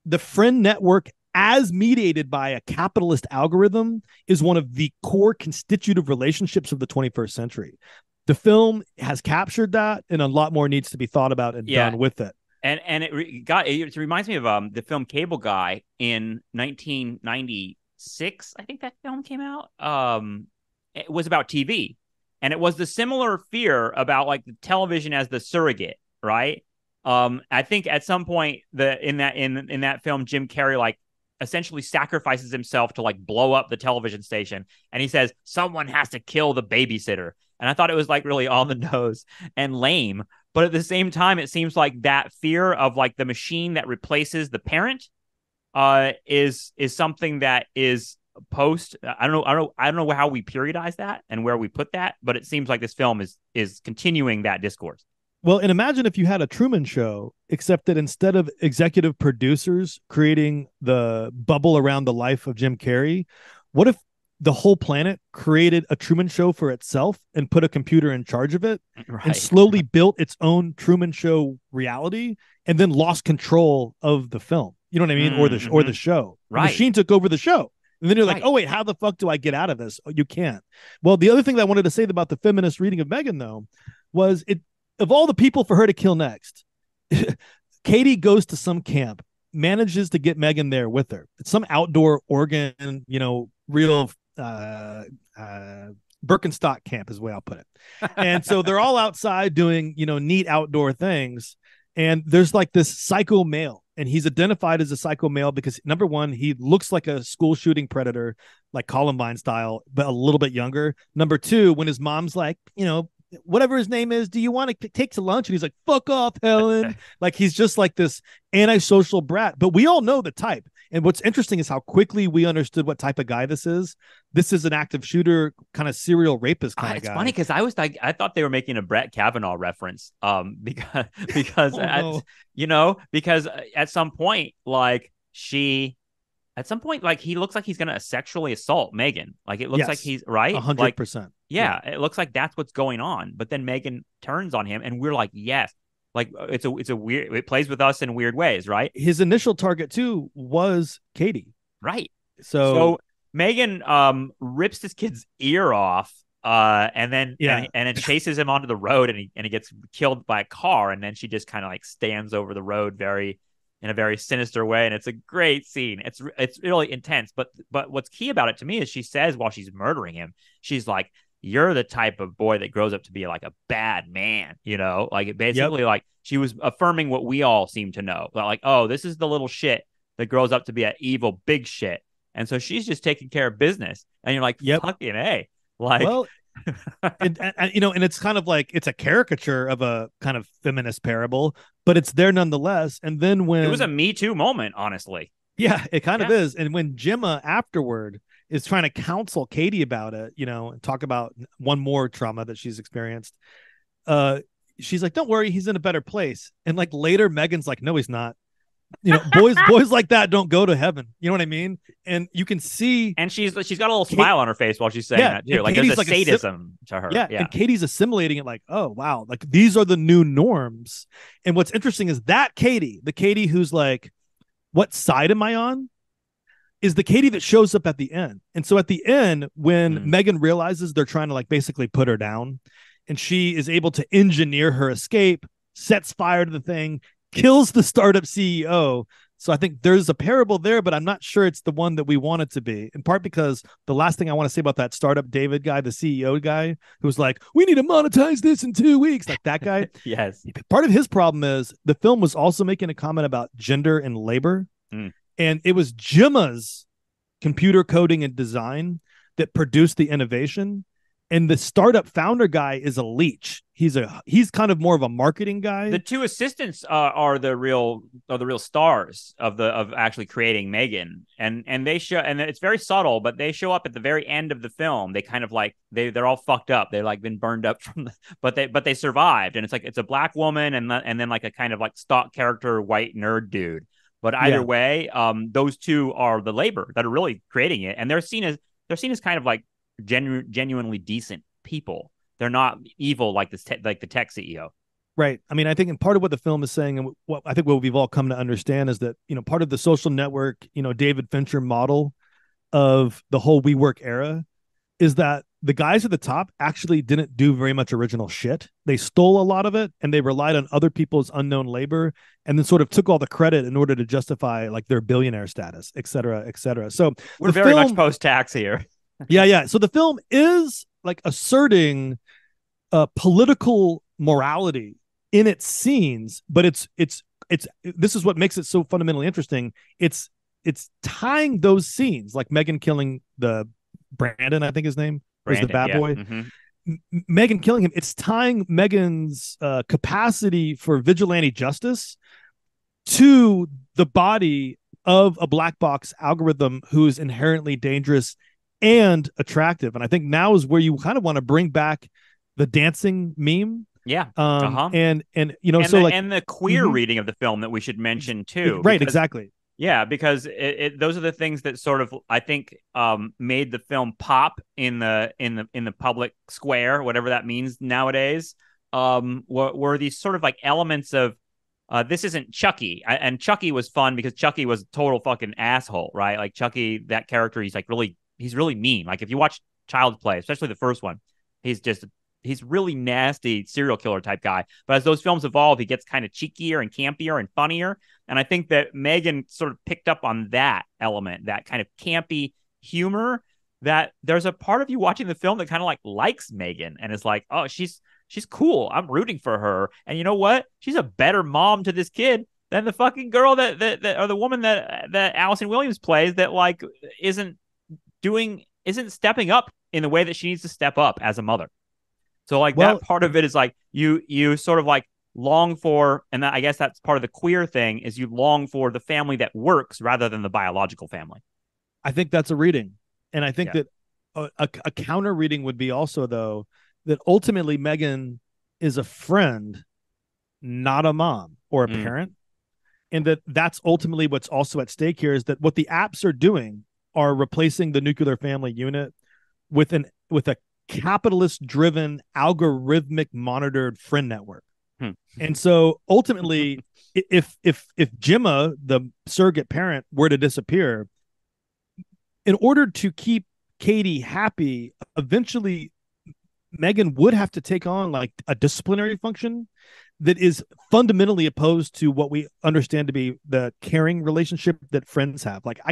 The friend network, as mediated by a capitalist algorithm, is one of the core constitutive relationships of the 21st century. The film has captured that, and a lot more needs to be thought about and done with it. And it reminds me of the film Cable Guy in 1996. I think that film came out. It was about TV, and it was the similar fear about like the television as the surrogate, right? I think at some point in that film, Jim Carrey like essentially sacrifices himself to like blow up the television station, and he says someone has to kill the babysitter. And I thought it was like really on the nose and lame, but at the same time, it seems like that fear of like the machine that replaces the parent is something that is post. I don't know how we periodize that and where we put that, but it seems like this film is continuing that discourse. Well, and imagine if you had a Truman Show, except that instead of executive producers creating the bubble around the life of Jim Carrey, what if the whole planet created a Truman Show for itself and put a computer in charge of it and slowly built its own Truman Show reality and then lost control of the film? You know what I mean? Or the show. Right. The machine took over the show. And then you're like, oh, wait, how the fuck do I get out of this? Oh, you can't. Well, the other thing that I wanted to say about the feminist reading of M3GAN, though, was of all the people for her to kill next, Katie goes to some camp, manages to get M3GAN there with her. It's some outdoor Oregon, real Birkenstock camp is the way I'll put it. And so they're all outside doing, neat outdoor things. And there's like this psycho male, and he's identified as a psycho male because, number one, he looks like a school shooting predator, like Columbine style, but a little bit younger. Number two, when his mom's like, whatever his name is, do you want to take to lunch? And he's like, fuck off, Helen. Like, he's just like this antisocial brat. But we all know the type. And what's interesting is how quickly we understood what type of guy this is. This is an active shooter, kind of serial rapist kind of It's guy. funny because I thought they were making a Brett Kavanaugh reference, because no. because at some point, he looks like he's gonna sexually assault Megan. Like it looks like Yes, he's right. 100%. Yeah, it looks like that's what's going on. But then Megan turns on him, and we're like, yes, like it's a weird. It plays with us in weird ways, right? His initial target too was Katie. Right. So So Megan rips this kid's ear off, and then and it chases him onto the road, and he gets killed by a car, and then she just kind of like stands over the road in a very sinister way, and it's a great scene. It's really intense. But what's key about it to me is she says while she's murdering him, she's like, "You're the type of boy that grows up to be like a bad man," like it basically like she was affirming what we all seem to know, like, oh, this is the little shit that grows up to be an evil big shit. And so she's just taking care of business. And you're like, fucking A. Like, well, and it's kind of like it's a caricature of a kind of feminist parable, but it's there nonetheless. And then when it was a Me Too moment, honestly. Yeah, it kind of is. And when Gemma afterward is trying to counsel Katie about it, and talk about one more trauma that she's experienced, she's like, don't worry, he's in a better place. And like later, Megan's like, no, he's not. Boys like that don't go to heaven. You know what I mean? And you can see, and she's got a little smile on her face while she's saying that too. Like Katie's there's a sadism to her. Yeah, and Katie's assimilating it like, oh wow, like these are the new norms. And what's interesting is that the Katie who's like, what side am I on? Is the Katie that shows up at the end. And so at the end, when Megan realizes they're trying to like basically put her down, and she is able to engineer her escape, sets fire to the thing, kills the startup CEO. So I think there's a parable there, but I'm not sure it's the one that we want it to be. In part because the last thing I want to say about that startup David guy, the CEO guy, who's like, we need to monetize this in 2 weeks. Like that guy. Yes. Part of his problem is the film was also making a comment about gender and labor. And it was Gemma's computer coding and design that produced the innovation. And the startup founder guy is a leech. He's kind of more of a marketing guy. The two assistants are the real stars of actually creating Megan, and they show, and it's very subtle, but they show up at the very end of the film. They kind of like they're all fucked up. They're like been burned up but they survived, and it's a black woman and then like a kind of like stock character white nerd dude. But either way, those two are the labor that are really creating it, and they're seen as kind of like genuinely decent people. They're not evil like like the tech CEO. Right. I mean, I think, and part of what the film is saying, and what we've all come to understand is that, part of the social network, David Fincher model of the whole WeWork era is that the guys at the top actually didn't do very much original shit. They stole a lot of it, and they relied on other people's unknown labor, and then sort of took all the credit in order to justify like their billionaire status, et cetera, et cetera. So we're very much post-tax here. Yeah. So the film is like asserting political morality in its scenes, but it's this is what makes it so fundamentally interesting. It's tying those scenes, like Megan killing the Brandon, I think his name was the bad boy. Mm-hmm. Megan killing him. It's tying Megan's capacity for vigilante justice to the body of a black box algorithm who's inherently dangerous and attractive. And I think now is where you kind of want to bring back the dancing meme. Yeah. And the queer reading of the film that we should mention too. Right. Exactly. Yeah, because those are the things that sort of, I think, made the film pop in the public square, whatever that means nowadays. Were these sort of like elements of this isn't Chucky, and Chucky was fun because Chucky was a total fucking asshole, right? Like Chucky, that character, he's really mean. Like if you watch Child's Play, especially the first one, he's really nasty serial killer type guy. But as those films evolve, he gets kind of cheekier and campier and funnier. And I think that Megan sort of picked up on that element, that kind of campy humor, that there's a part of you watching the film that kind of like likes Megan and is like, oh, she's cool. I'm rooting for her. And you know what? She's a better mom to this kid than the fucking girl that or the woman that Allison Williams plays that like isn't stepping up in the way that she needs to step up as a mother. So like that part of it is like you sort of like long for, and I guess that's part of the queer thing, is you long for the family that works rather than the biological family. I think that's a reading. And I think that a counter reading would be also, though, that ultimately M3GAN is a friend, not a mom or a parent. And that's ultimately what's also at stake here, is that what the apps are doing are replacing the nuclear family unit with a capitalist driven, algorithmic monitored friend network. And so ultimately, if Gemma, the surrogate parent, were to disappear, in order to keep Katie happy, eventually M3GAN would have to take on like a disciplinary function that is fundamentally opposed to what we understand to be the caring relationship that friends have. Like, I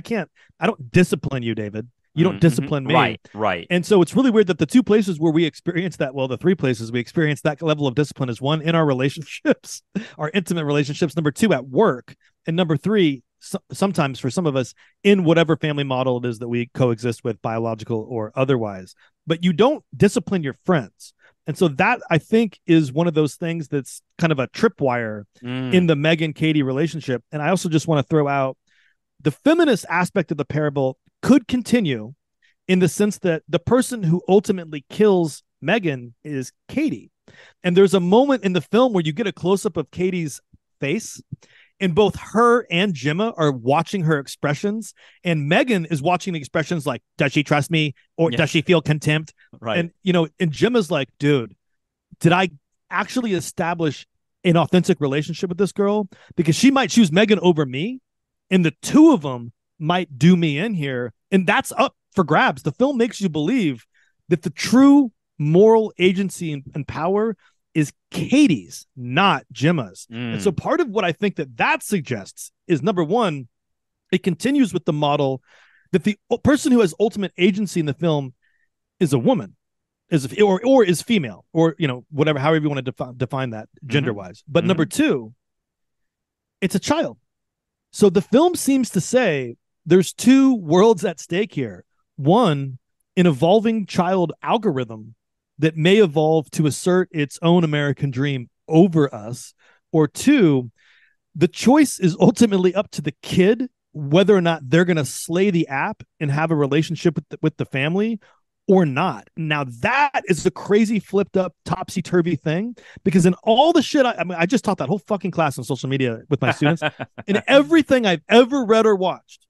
don't discipline you, David. You don't discipline me. Right. And so it's really weird that the two places where we experience that, well, the three places we experience that level of discipline is, one, in our relationships, our intimate relationships, number two, at work, and number three, sometimes for some of us, in whatever family model it is that we coexist with, biological or otherwise. But you don't discipline your friends. And so that, I think, is one of those things that's kind of a tripwire in the M3GAN Katie relationship. And I also just want to throw out the feminist aspect of the parable could continue, in the sense that the person who ultimately kills M3GAN is Katie. And there's a moment in the film where you get a close-up of Katie's face, and both her and Gemma are watching her expressions, and M3GAN is watching the expressions like, does she trust me, or does she feel contempt? Right. And and Gemma's like, dude, did I actually establish an authentic relationship with this girl? Because she might choose M3GAN over me, and the two of them might do me in here, and that's up for grabs. The film makes you believe that the true moral agency and power is Katie's, not Gemma's. And so part of what I think that suggests is, number one, it continues with the model that the person who has ultimate agency in the film is a woman, or is female, or whatever, however you want to define that gender wise. But number two, it's a child. So the film seems to say there's two worlds at stake here. One, an evolving child algorithm that may evolve to assert its own American dream over us. Or two, the choice is ultimately up to the kid, whether or not they're going to slay the app and have a relationship with the family or not. Now, that is the crazy flipped up topsy-turvy thing, because in all the shit, I just taught that whole fucking class on social media with my students, and everything I've ever read or watched,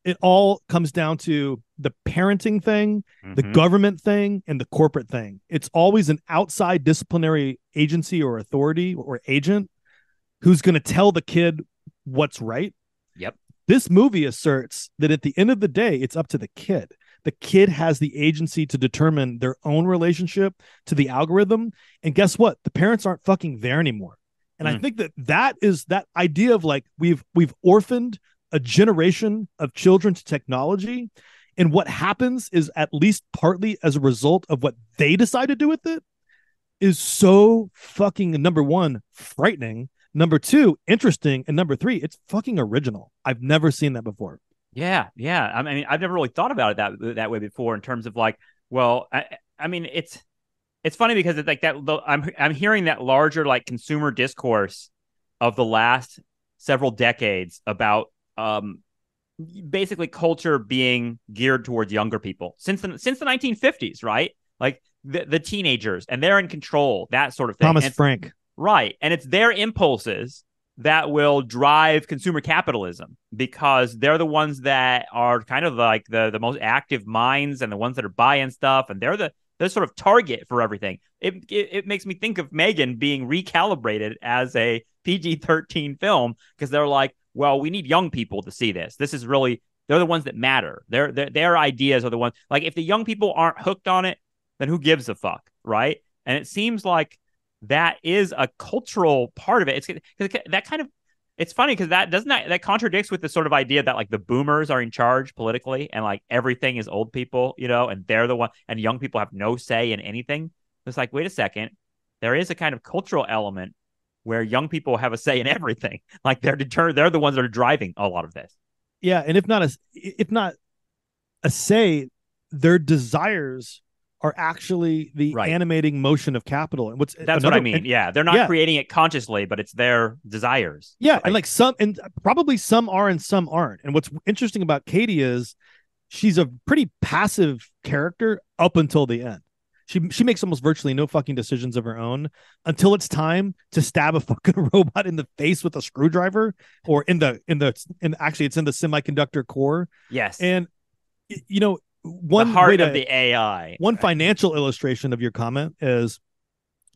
it all comes down to the parenting thing, the government thing, and the corporate thing. It's always an outside disciplinary agency or authority or agent who's going to tell the kid what's right. Yep. This movie asserts that at the end of the day, it's up to the kid. The kid has the agency to determine their own relationship to the algorithm. And guess what? The parents aren't fucking there anymore. And I think that is that idea of like, we've orphaned a generation of children to technology, and what happens is, at least partly as a result of what they decide to do with it, is so fucking, number one, frightening, number two, interesting, and number three, it's fucking original. I've never seen that before. Yeah. I mean, I've never really thought about it that way before, in terms of like, well, I mean, it's funny because it's like that. I'm hearing that larger like consumer discourse of the last several decades about basically culture being geared towards younger people since the 1950s, right? Like the teenagers, and they're in control, that sort of thing. Thomas Frank. Right. And it's their impulses that will drive consumer capitalism, because they're the ones that are kind of like the most active minds, and the ones that are buying stuff, and they're the sort of target for everything. It makes me think of M3GAN being recalibrated as a PG-13 film, because they're like, well, we need young people to see this. This is really, they're the ones that matter. Their ideas are the ones, like, if the young people aren't hooked on it, then who gives a fuck, right? And it seems like that is a cultural part of it. It's that kind of, it's funny because that contradicts with the sort of idea that like the boomers are in charge politically, and like everything is old people, and they're the one, and young people have no say in anything. It's like, wait a second, there is a kind of cultural element where young people have a say in everything. Like they're the ones that are driving a lot of this. Yeah, and if not a say, their desires are actually the Right. animating motion of capital. And that's what I mean. Yeah, they're not creating it consciously, but it's their desires. Yeah, right? and like probably some are and some aren't. And what's interesting about Katie is she's a pretty passive character up until the end. She makes almost virtually no fucking decisions of her own until it's time to stab a fucking robot in the face with a screwdriver, or actually it's in the semiconductor core. Yes. And one heart of the AI. One financial illustration of your comment is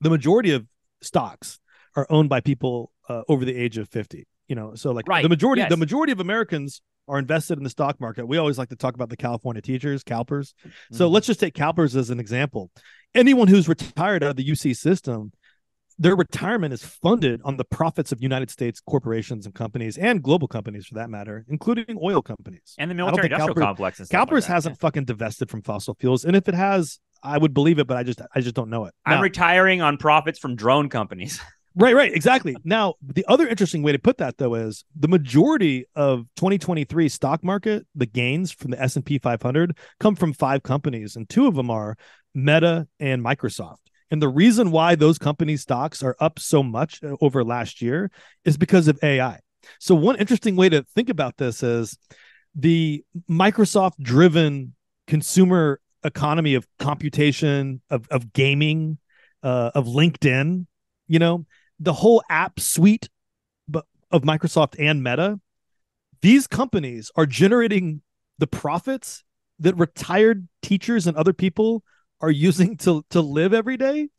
the majority of stocks are owned by people over the age of 50. So like the majority of Americans are invested in the stock market. We always like to talk about the California teachers, CalPERS. So let's just take CalPERS as an example. Anyone who's retired out of the UC system, their retirement is funded on the profits of United States corporations and companies, and global companies for that matter, including oil companies and the military industrial complex. And stuff CalPERS hasn't fucking divested from fossil fuels, and if it has, I would believe it, but I just don't know it. I'm retiring on profits from drone companies. Right, exactly. Now, the other interesting way to put that, though, is the majority of 2023 stock market, the gains from the S&P 500 come from 5 companies, and 2 of them are Meta and Microsoft. And the reason why those companies' stocks are up so much over last year is because of AI. So one interesting way to think about this is the Microsoft-driven consumer economy of computation, of gaming, of LinkedIn, the whole app suite of Microsoft and Meta. These companies are generating the profits that retired teachers and other people are using to live every day.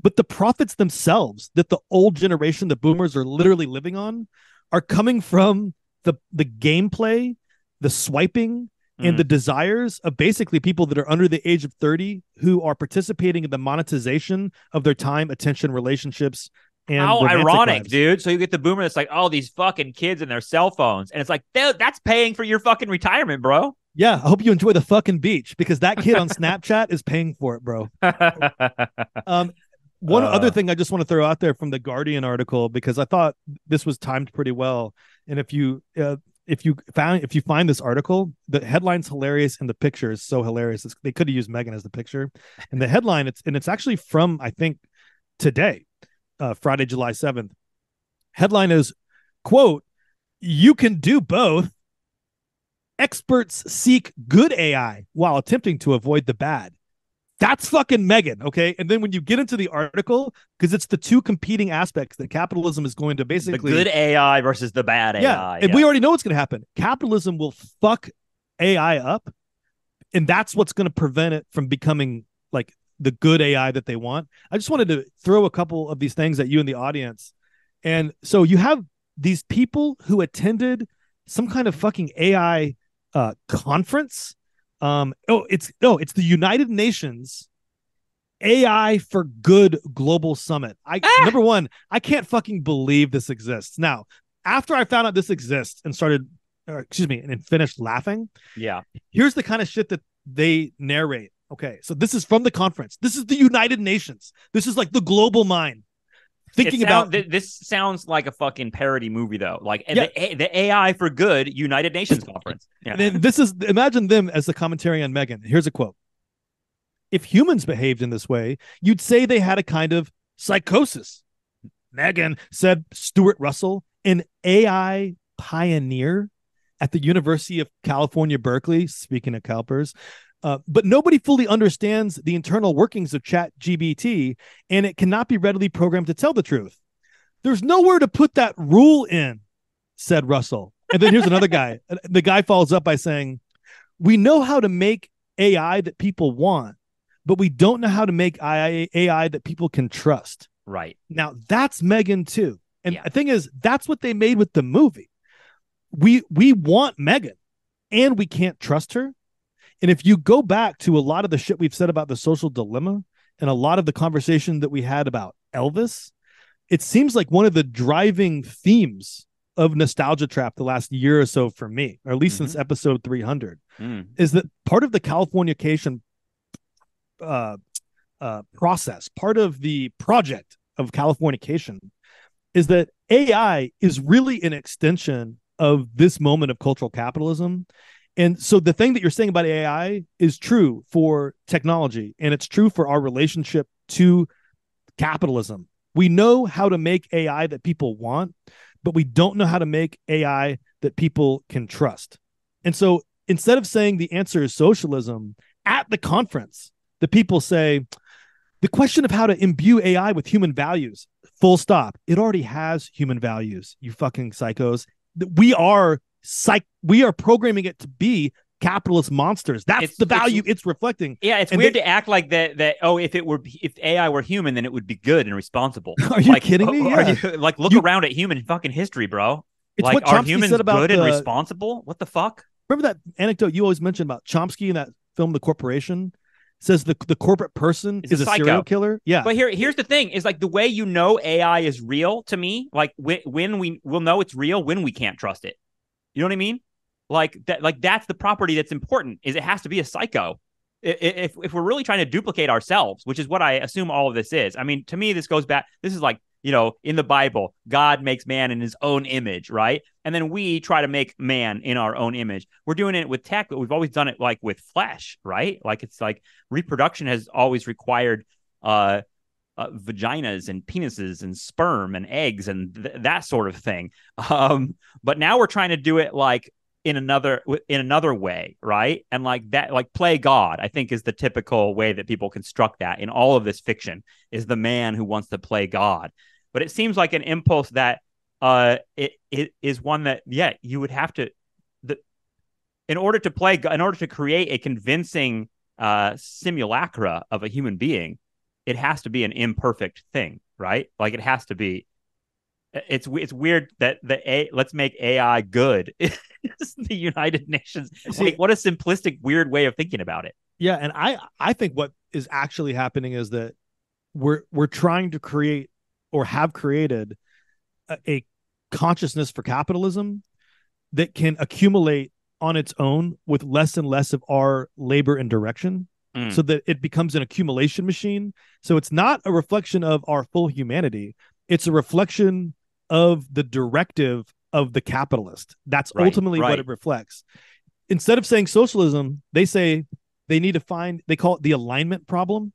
But the profits themselves that the old generation, the boomers, are literally living on are coming from the gameplay, the swiping, and the desires of basically people that are under the age of 30 who are participating in the monetization of their time, attention, relationships. And how ironic, lives. Dude. So you get the boomer that's like, oh, these fucking kids and their cell phones. And it's like, that's paying for your fucking retirement, bro. Yeah, I hope you enjoy the fucking beach, because that kid on Snapchat is paying for it, bro. One other thing I just want to throw out there from the Guardian article, because I thought this was timed pretty well. And if you find this article, the headline's hilarious and the picture is so hilarious. They could have used M3GAN as the picture. And the headline, it's actually from, I think, today, Friday, July 7th. Headline is, quote, "You can do both. Experts seek good AI while attempting to avoid the bad." That's fucking M3GAN, okay? And then when you get into the article, because it's the two competing aspects that capitalism is going to basically... The good AI versus the bad AI. And we already know what's going to happen. Capitalism will fuck AI up, and that's what's going to prevent it from becoming like the good AI that they want. I just wanted to throw a couple of these things at you in the audience. And so you have these people who attended some kind of fucking AI conference. It's the United Nations AI for Good Global Summit. Number one, I can't fucking believe this exists. Now, after I found out this exists and and finished laughing. Yeah. Here's the kind of shit that they narrate. Okay, so this is from the conference. This is the United Nations. This is like the global mind. This sounds like a fucking parody movie, though. Like the AI for Good United Nations conference. Yeah. And then imagine them as the commentary on M3GAN. Here's a quote: "If humans behaved in this way, you'd say they had a kind of psychosis." M3GAN, said Stuart Russell, an AI pioneer at the University of California, Berkeley. Speaking of CalPERS. But nobody fully understands the internal workings of ChatGPT, and it cannot be readily programmed to tell the truth. There's nowhere to put that rule in, said Russell. And then here's another guy. The guy follows up by saying, "We know how to make AI that people want, but we don't know how to make AI that people can trust." Right. Now, that's M3GAN too. And the thing is, that's what they made with the movie. We want M3GAN, and we can't trust her. And if you go back to a lot of the shit we've said about the social dilemma and a lot of the conversation that we had about Elvis, it seems like one of the driving themes of Nostalgia Trap the last year or so for me, or at least since episode 300, is that part of the Californication process, part of the project of Californication, is that AI is really an extension of this moment of cultural capitalism. And so the thing that you're saying about AI is true for technology, and it's true for our relationship to capitalism. We know how to make AI that people want, but we don't know how to make AI that people can trust. And so instead of saying the answer is socialism, at the conference, the people say, the question of how to imbue AI with human values, full stop. It already has human values, you fucking psychos. We are programming it to be capitalist monsters. That's the value it's reflecting. Yeah, it's weird to act like that. If AI were human, then it would be good and responsible. Are you kidding me? Yeah. Look around at human fucking history, bro. It's like, what Chomsky are humans said about good and responsible? What the fuck? Remember that anecdote you always mentioned about Chomsky in that film, The Corporation? Says the corporate person is a serial killer. Yeah. But here's the thing, is like the way AI is real to me, like when we'll know it's real when we can't trust it. You know what I mean? That's the property that's important, is it has to be a psycho. If we're really trying to duplicate ourselves, which is what I assume all of this is. I mean, to me, this goes back. This is like, in the Bible, God makes man in his own image, right? And then we try to make man in our own image. We're doing it with tech, but we've always done it like with flesh, right? Like it's like reproduction has always required vaginas and penises and sperm and eggs and that sort of thing. But now we're trying to do it like in another way, right? And like that, like play God, I think is the typical way that people construct that in all of this fiction, is the man who wants to play God. But it seems like an impulse that it is one that, yeah, you would have to, in order to create a convincing simulacra of a human being, it has to be an imperfect thing, right? Like it has to be. It's weird that let's make AI good. It's the United Nations. Like, what a simplistic, weird way of thinking about it. Yeah, and I think what is actually happening is that we're trying to create, or have created, a consciousness for capitalism that can accumulate on its own with less and less of our labor and direction, so that it becomes an accumulation machine. So it's not a reflection of our full humanity. It's a reflection of the directive of the capitalist. That's ultimately what it reflects. Instead of saying socialism, they say they need to find, they call it the alignment problem,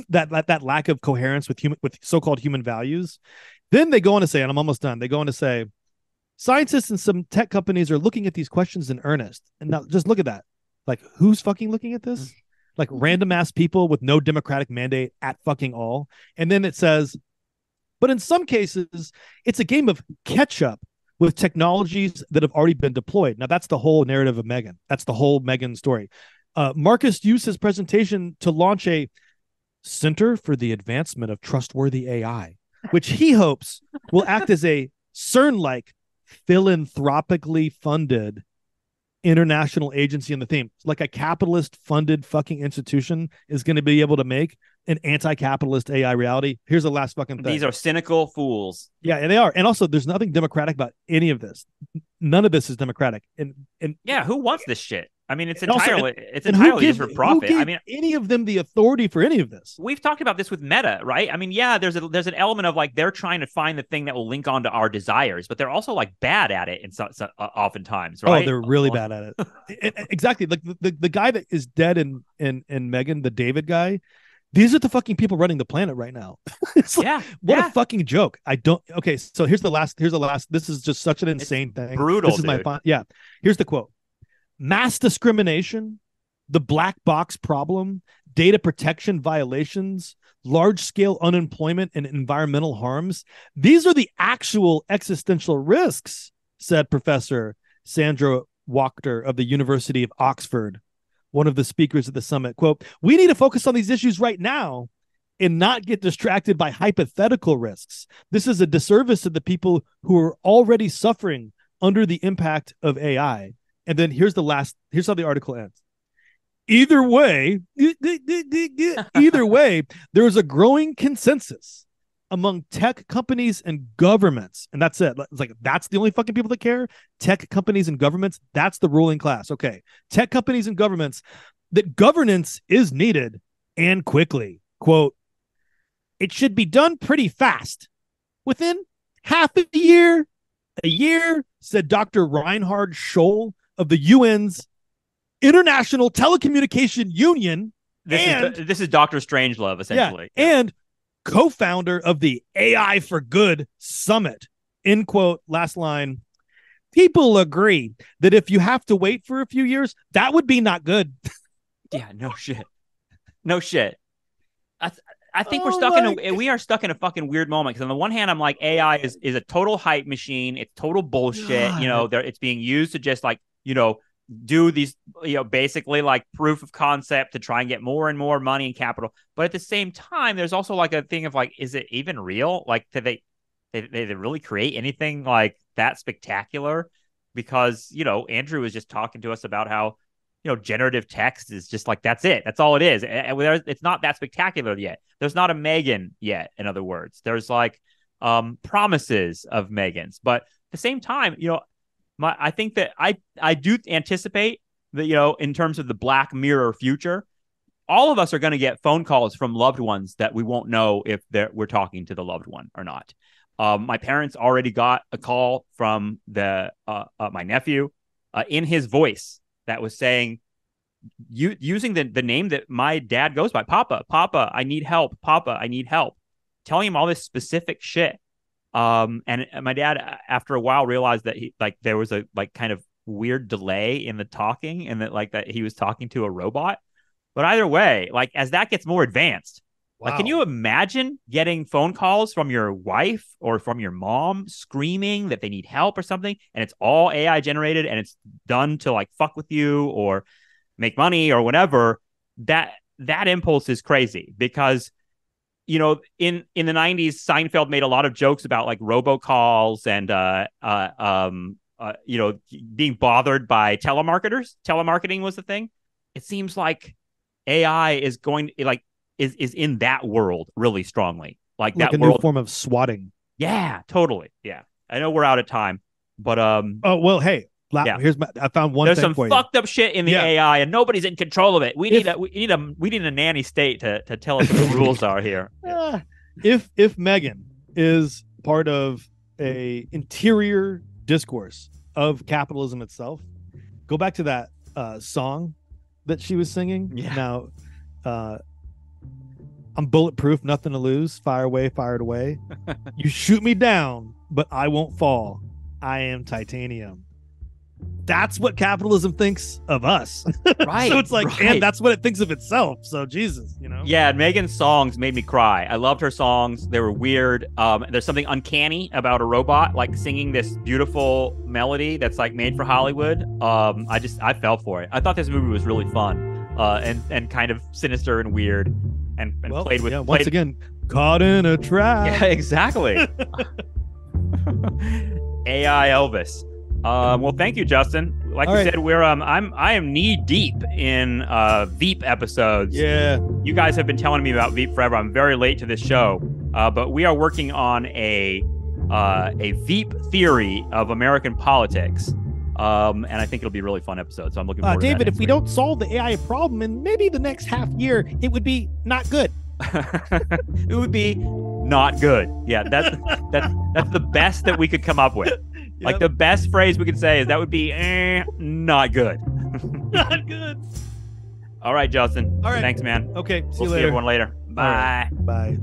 that lack of coherence with so-called human values. Then they go on to say, and I'm almost done, they go on to say, scientists and some tech companies are looking at these questions in earnest. And now just look at that. Like, who's fucking looking at this? Like random ass people with no democratic mandate at fucking all. And then it says, but in some cases, it's a game of catch up with technologies that have already been deployed. Now, that's the whole narrative of M3GAN. That's the whole M3GAN story. Marcus used his presentation to launch a Center for the Advancement of Trustworthy AI, which he hopes will act as a CERN-like philanthropically funded international agency in the theme. Like a capitalist funded fucking institution is going to be able to make an anti-capitalist AI reality. Here's the last fucking thing. These are cynical fools. Yeah, and they are. And also, there's nothing democratic about any of this. None of this is democratic. And yeah, who wants this shit? I mean, it's entirely just for profit. I mean, any of them the authority for any of this. We've talked about this with Meta, right? I mean, yeah, there's an element of like they're trying to find the thing that will link onto our desires, but they're also like bad at it, oftentimes, right? Oh, they're really bad at it. Exactly. Like the guy that is dead in M3GAN, the David guy. These are the fucking people running the planet right now. It's like, what a fucking joke. Okay, so here's the last. This is just such an insane thing. Brutal. This is my here's the quote. Mass discrimination, the black box problem, data protection violations, large-scale unemployment, and environmental harms. These are the actual existential risks, said Professor Sandra Wachter of the University of Oxford, one of the speakers at the summit. Quote, we need to focus on these issues right now and not get distracted by hypothetical risks. This is a disservice to the people who are already suffering under the impact of AI. And then here's how the article ends. Either way, there is a growing consensus among tech companies and governments. And that's it. It's like, that's the only fucking people that care. Tech companies and governments. That's the ruling class. Okay. Tech companies and governments, that governance is needed and quickly. Quote, it should be done pretty fast. Within half a year, said Dr. Reinhard Scholl of the UN's International Telecommunication Union. This is Dr. Strangelove, essentially. Yeah, and co-founder of the AI for Good Summit. End quote. Last line. People agree that if you have to wait for a few years, that would be not good. Yeah, no shit. No shit. I think we are stuck in a fucking weird moment, because on the one hand, I'm like, AI is a total hype machine. It's total bullshit. God. It's being used to just like, do these, basically like proof of concept to try and get more and more money and capital. But at the same time, there's also like a thing of like, is it even real? Like, did they really create anything like that spectacular? Because, Andrew was just talking to us about how, generative text is just like, that's it. That's all it is. And it's not that spectacular yet. There's not a M3GAN yet, in other words. There's like promises of M3GANs. But at the same time, I think that I do anticipate that, in terms of the Black Mirror future, all of us are going to get phone calls from loved ones that we won't know if we're talking to the loved one or not. My parents already got a call from my nephew in his voice that was saying, using the name that my dad goes by, Papa, I need help. Papa, I need help. Telling him all this specific shit. And my dad, after a while, realized that there was a like kind of weird delay in the talking, and that he was talking to a robot. But either way, like, as that gets more advanced, wow. Like, can you imagine getting phone calls from your wife or from your mom screaming that they need help or something, and it's all AI generated, and it's done to like fuck with you or make money or whatever? That impulse is crazy, because in the 90s, Seinfeld made a lot of jokes about like robocalls and being bothered by telemarketers. Telemarketing was the thing. It seems like AI is going like is in that world really strongly. Like that a world, new form of swatting. Yeah, totally. Yeah. I know we're out of time, but oh well, hey, yeah. I found one. There's thing some fucked up shit in the AI, and nobody's in control of it. We need a nanny state to tell us what the rules are here. If M3GAN is part of a interior discourse of capitalism itself, go back to that song that she was singing. Yeah. Now, I'm bulletproof, nothing to lose. Fire away, fired away. You shoot me down, but I won't fall. I am titanium. That's what capitalism thinks of us. Right. So it's like, right. And that's what it thinks of itself. So Jesus, Yeah, M3GAN's songs made me cry. I loved her songs. They were weird. There's something uncanny about a robot like singing this beautiful melody that's like made for Hollywood. I fell for it. I thought this movie was really fun, and kind of sinister and weird, and played with. Yeah, once again, caught in a trap. Yeah, exactly. AI Elvis. Well, thank you, Justin. Like you said, I am knee deep in Veep episodes. Yeah. You guys have been telling me about Veep forever. I'm very late to this show, but we are working on a Veep theory of American politics. And I think it'll be a really fun episode. So I'm looking forward to that. David, if we don't solve the AI problem in maybe the next half year, it would be not good. It would be not good. Yeah, that's the best that we could come up with. Yep. Like, the best phrase we could say is that would be not good. Not good. All right, Justin. All right. Thanks, man. Okay. We'll see everyone later. Bye. Right. Bye.